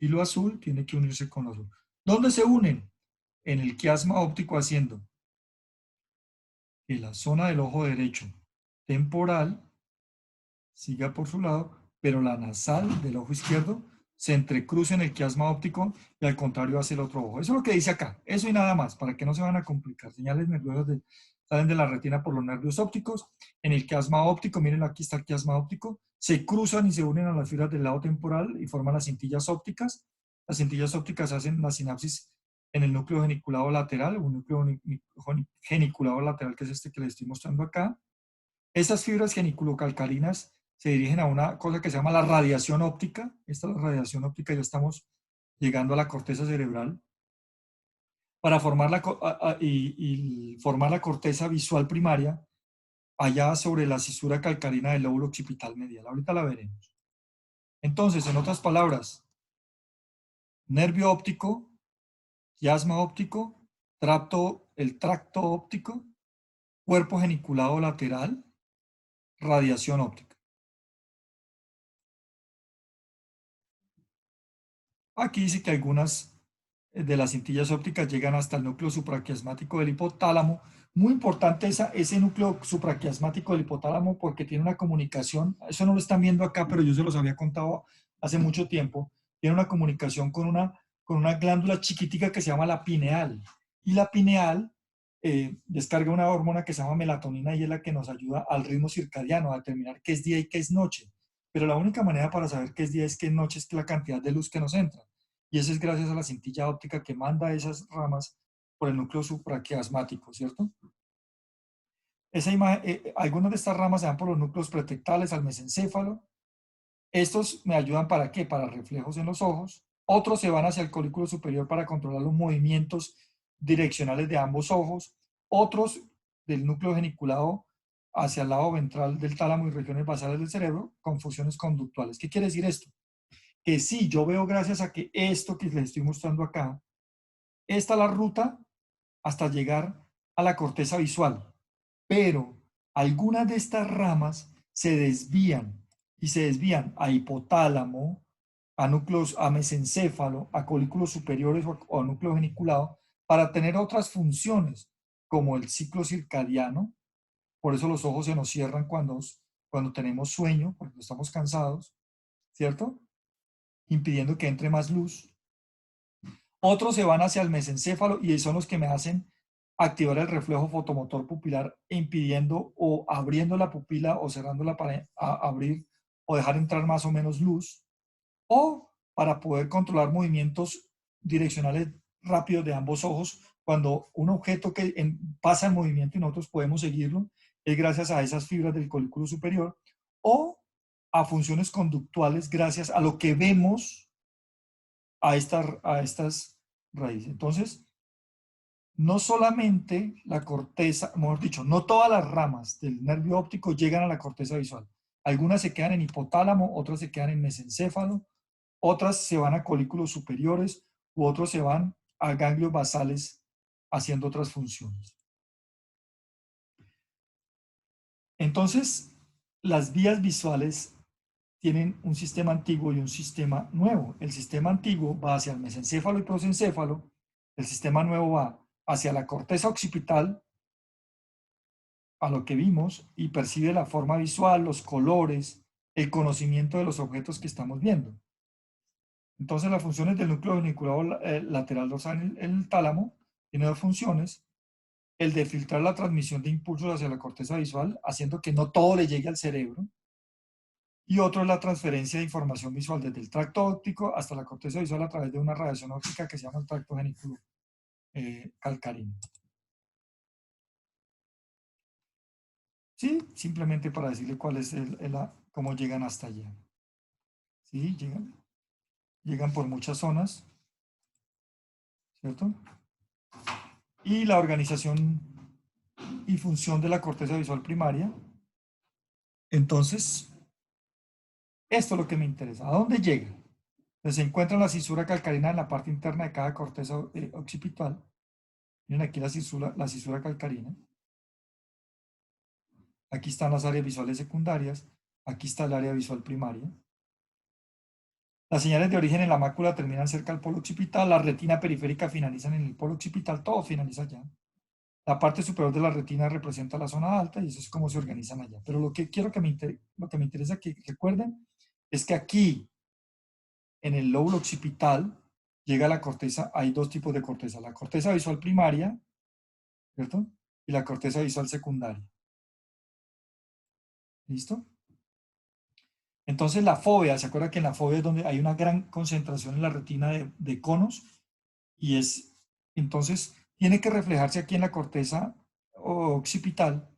y lo azul tiene que unirse con lo azul. ¿Dónde se unen? En el quiasma óptico, haciendo que la zona del ojo derecho temporal siga por su lado, pero la nasal del ojo izquierdo se entrecruza en el quiasma óptico y al contrario hacia el otro ojo. Eso es lo que dice acá, eso y nada más, para que no se van a complicar. Señales nerviosas salen de la retina por los nervios ópticos. En el quiasma óptico, miren, aquí está el quiasma óptico, se cruzan y se unen a las fibras del lado temporal y forman las cintillas ópticas. Las cintillas ópticas hacen la sinapsis en el núcleo geniculado lateral, un núcleo geniculado lateral que es este que les estoy mostrando acá. Estas fibras geniculocalcalinas se dirigen a una cosa que se llama la radiación óptica. Esta es la radiación óptica, ya estamos llegando a la corteza cerebral, para formar y formar la corteza visual primaria allá sobre la cisura calcarina del lóbulo occipital medial. Ahorita la veremos. Entonces, en otras palabras, nervio óptico, quiasma óptico, el tracto óptico, cuerpo geniculado lateral, radiación óptica. Aquí dice que algunas de las cintillas ópticas llegan hasta el núcleo supraquiasmático del hipotálamo. Muy importante ese núcleo supraquiasmático del hipotálamo porque tiene una comunicación, eso no lo están viendo acá, pero yo se los había contado hace mucho tiempo, tiene una comunicación con una glándula chiquitica que se llama la pineal. Y la pineal descarga una hormona que se llama melatonina y es la que nos ayuda al ritmo circadiano, a determinar qué es día y qué es noche. Pero la única manera para saber qué es día y qué es noche es que la cantidad de luz que nos entra. Y eso es gracias a la cintilla óptica que manda esas ramas por el núcleo supraquiasmático, ¿cierto? Algunas de estas ramas se dan por los núcleos pretectales al mesencéfalo. Estos me ayudan ¿para qué? Para reflejos en los ojos. Otros se van hacia el colículo superior para controlar los movimientos direccionales de ambos ojos. Otros del núcleo geniculado hacia el lado ventral del tálamo y regiones basales del cerebro con funciones conductuales. ¿Qué quiere decir esto? Que sí, yo veo gracias a que esto que les estoy mostrando acá, esta es la ruta hasta llegar a la corteza visual, pero algunas de estas ramas se desvían y se desvían a hipotálamo, a núcleos, a mesencéfalo, a colículos superiores o a núcleo geniculado para tener otras funciones como el ciclo circadiano. Por eso los ojos se nos cierran cuando tenemos sueño, porque estamos cansados, ¿cierto? Impidiendo que entre más luz. Otros se van hacia el mesencéfalo y son los que me hacen activar el reflejo fotomotor pupilar, impidiendo o abriendo la pupila o cerrándola para abrir o dejar entrar más o menos luz, o para poder controlar movimientos direccionales rápidos de ambos ojos. Cuando un objeto que pasa en movimiento y nosotros podemos seguirlo, es gracias a esas fibras del colículo superior, o a funciones conductuales gracias a lo que vemos a estas raíces. Entonces, no solamente la corteza, mejor dicho, no todas las ramas del nervio óptico llegan a la corteza visual. Algunas se quedan en hipotálamo, otras se quedan en mesencéfalo, otras se van a colículos superiores u otros se van a ganglios basales haciendo otras funciones. Entonces, las vías visuales tienen un sistema antiguo y un sistema nuevo. El sistema antiguo va hacia el mesencéfalo y prosencéfalo, el sistema nuevo va hacia la corteza occipital, a lo que vimos, y percibe la forma visual, los colores, el conocimiento de los objetos que estamos viendo. Entonces, las funciones del núcleo geniculado lateral dorsal en el tálamo tiene dos funciones: el de filtrar la transmisión de impulsos hacia la corteza visual, haciendo que no todo le llegue al cerebro, y otro es la transferencia de información visual desde el tracto óptico hasta la corteza visual a través de una radiación óptica que se llama el tracto genicular calcarino. Sí, simplemente para decirle cuál es cómo llegan hasta allá. Sí, llegan por muchas zonas, ¿cierto? Y la organización y función de la corteza visual primaria. Entonces, esto es lo que me interesa. ¿A dónde llega? Entonces, se encuentra la cisura calcarina en la parte interna de cada corteza occipital. Miren aquí la cisura calcarina. Aquí están las áreas visuales secundarias. Aquí está el área visual primaria. Las señales de origen en la mácula terminan cerca del polo occipital. La retina periférica finalizan en el polo occipital. Todo finaliza allá. La parte superior de la retina representa la zona alta y eso es cómo se organizan allá. Pero lo que quiero lo que me interesa que recuerden es que aquí, en el lóbulo occipital, llega la corteza. Hay dos tipos de corteza: la corteza visual primaria, ¿cierto? Y la corteza visual secundaria. ¿Listo? Entonces la fóvea, ¿se acuerda que en la fóvea es donde hay una gran concentración en la retina de conos? Y entonces tiene que reflejarse aquí en la corteza occipital,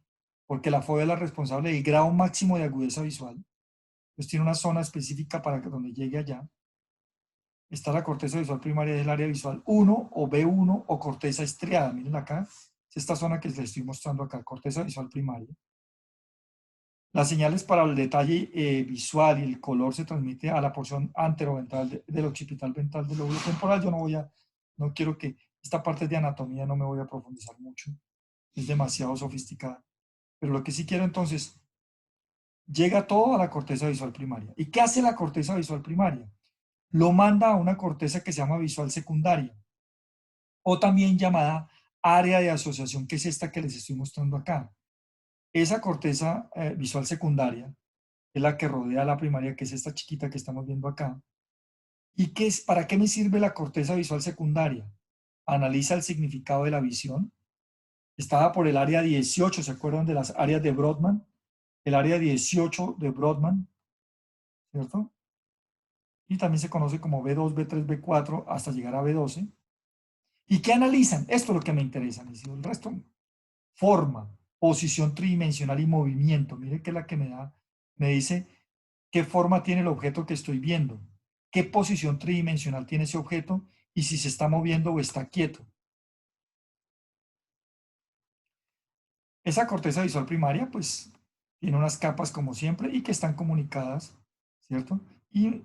porque la fóvea es la responsable del grado máximo de agudeza visual. Entonces tiene una zona específica para que donde llegue allá. Está la corteza visual primaria del área visual 1 o B1 o corteza estriada. Miren acá, es esta zona que les estoy mostrando acá, corteza visual primaria. Las señales para el detalle visual y el color se transmite a la porción anteroventral del occipital ventral del lóbulo temporal. Yo no quiero que esta parte de anatomía, no me voy a profundizar mucho, es demasiado sofisticada. Pero lo que sí quiero entonces, llega todo a la corteza visual primaria. ¿Y qué hace la corteza visual primaria? Lo manda a una corteza que se llama visual secundaria, o también llamada área de asociación, que es esta que les estoy mostrando acá. Esa corteza visual secundaria es la que rodea la primaria, que es esta chiquita que estamos viendo acá. ¿Y para qué me sirve la corteza visual secundaria? Analiza el significado de la visión. Estaba por el área 18, ¿se acuerdan de las áreas de Brodmann? El área 18 de Brodmann, ¿cierto? Y también se conoce como B2, B3, B4, hasta llegar a B12. ¿Y qué analizan? Esto es lo que me interesa. El resto, forma, posición tridimensional y movimiento. Mire que es la que me dice qué forma tiene el objeto que estoy viendo, qué posición tridimensional tiene ese objeto y si se está moviendo o está quieto. Esa corteza visual primaria, pues, tiene unas capas como siempre y que están comunicadas, ¿cierto? Y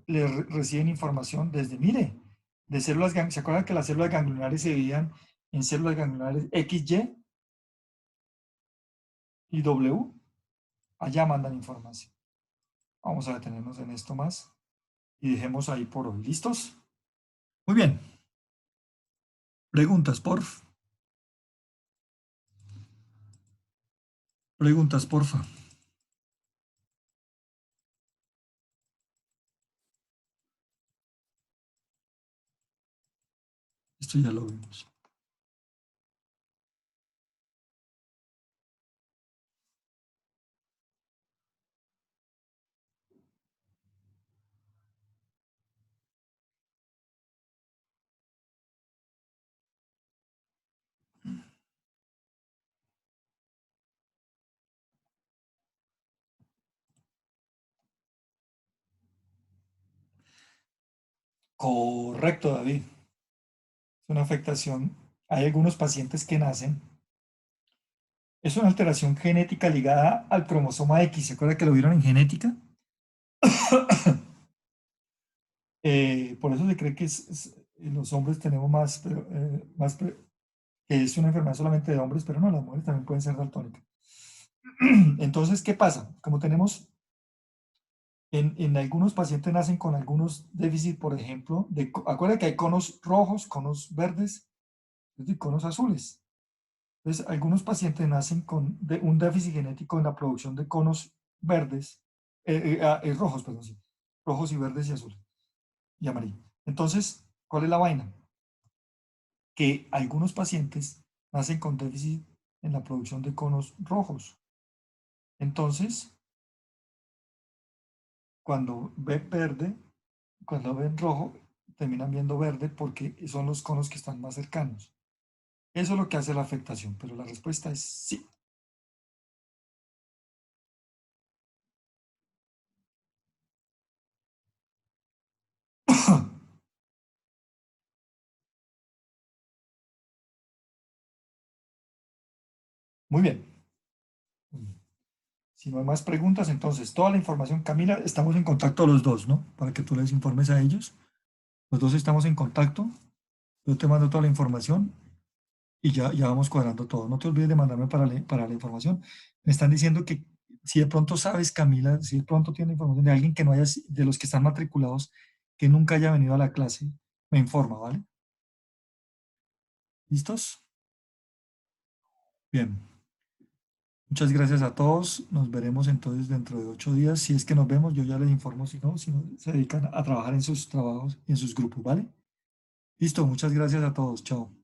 reciben información desde, mire, de células. ¿Se acuerdan que las células ganglionares se dividían en células ganglionares X, Y y W? Allá mandan información. Vamos a detenernos en esto más y dejemos ahí por hoy. ¿Listos? Muy bien. Preguntas, porfa. Preguntas, porfa. Esto ya lo vimos. Correcto, David. Es una afectación. Hay algunos pacientes que nacen. Es una alteración genética ligada al cromosoma X. ¿Se acuerda que lo vieron en genética? Por eso se cree que los hombres tenemos más, que es una enfermedad solamente de hombres, pero no, las mujeres también pueden ser daltónicas. Entonces, ¿qué pasa? Como tenemos, en algunos pacientes nacen con algunos déficits, por ejemplo, acuérdense que hay conos rojos, conos verdes y conos azules. Entonces, algunos pacientes nacen con un déficit genético en la producción de conos verdes, rojos, perdón, sí, rojos y verdes y azules y amarillo. Entonces, ¿cuál es la vaina? Que algunos pacientes nacen con déficit en la producción de conos rojos. Entonces, cuando ven verde, cuando ven rojo, terminan viendo verde porque son los conos que están más cercanos. Eso es lo que hace la afectación, pero la respuesta es sí. Muy bien. Si no hay más preguntas, entonces toda la información, Camila, estamos en contacto los dos, ¿no? Para que tú les informes a ellos. Los dos estamos en contacto. Yo te mando toda la información y ya vamos cuadrando todo. No te olvides de mandarme para la información. Me están diciendo que si de pronto sabes, Camila, si de pronto tiene información de alguien que no haya, de los que están matriculados, que nunca haya venido a la clase, me informa, ¿vale? ¿Listos? Bien. Muchas gracias a todos. Nos veremos entonces dentro de 8 días. Si es que nos vemos, yo ya les informo si no se dedican a trabajar en sus trabajos y en sus grupos, ¿vale? Listo. Muchas gracias a todos. Chao.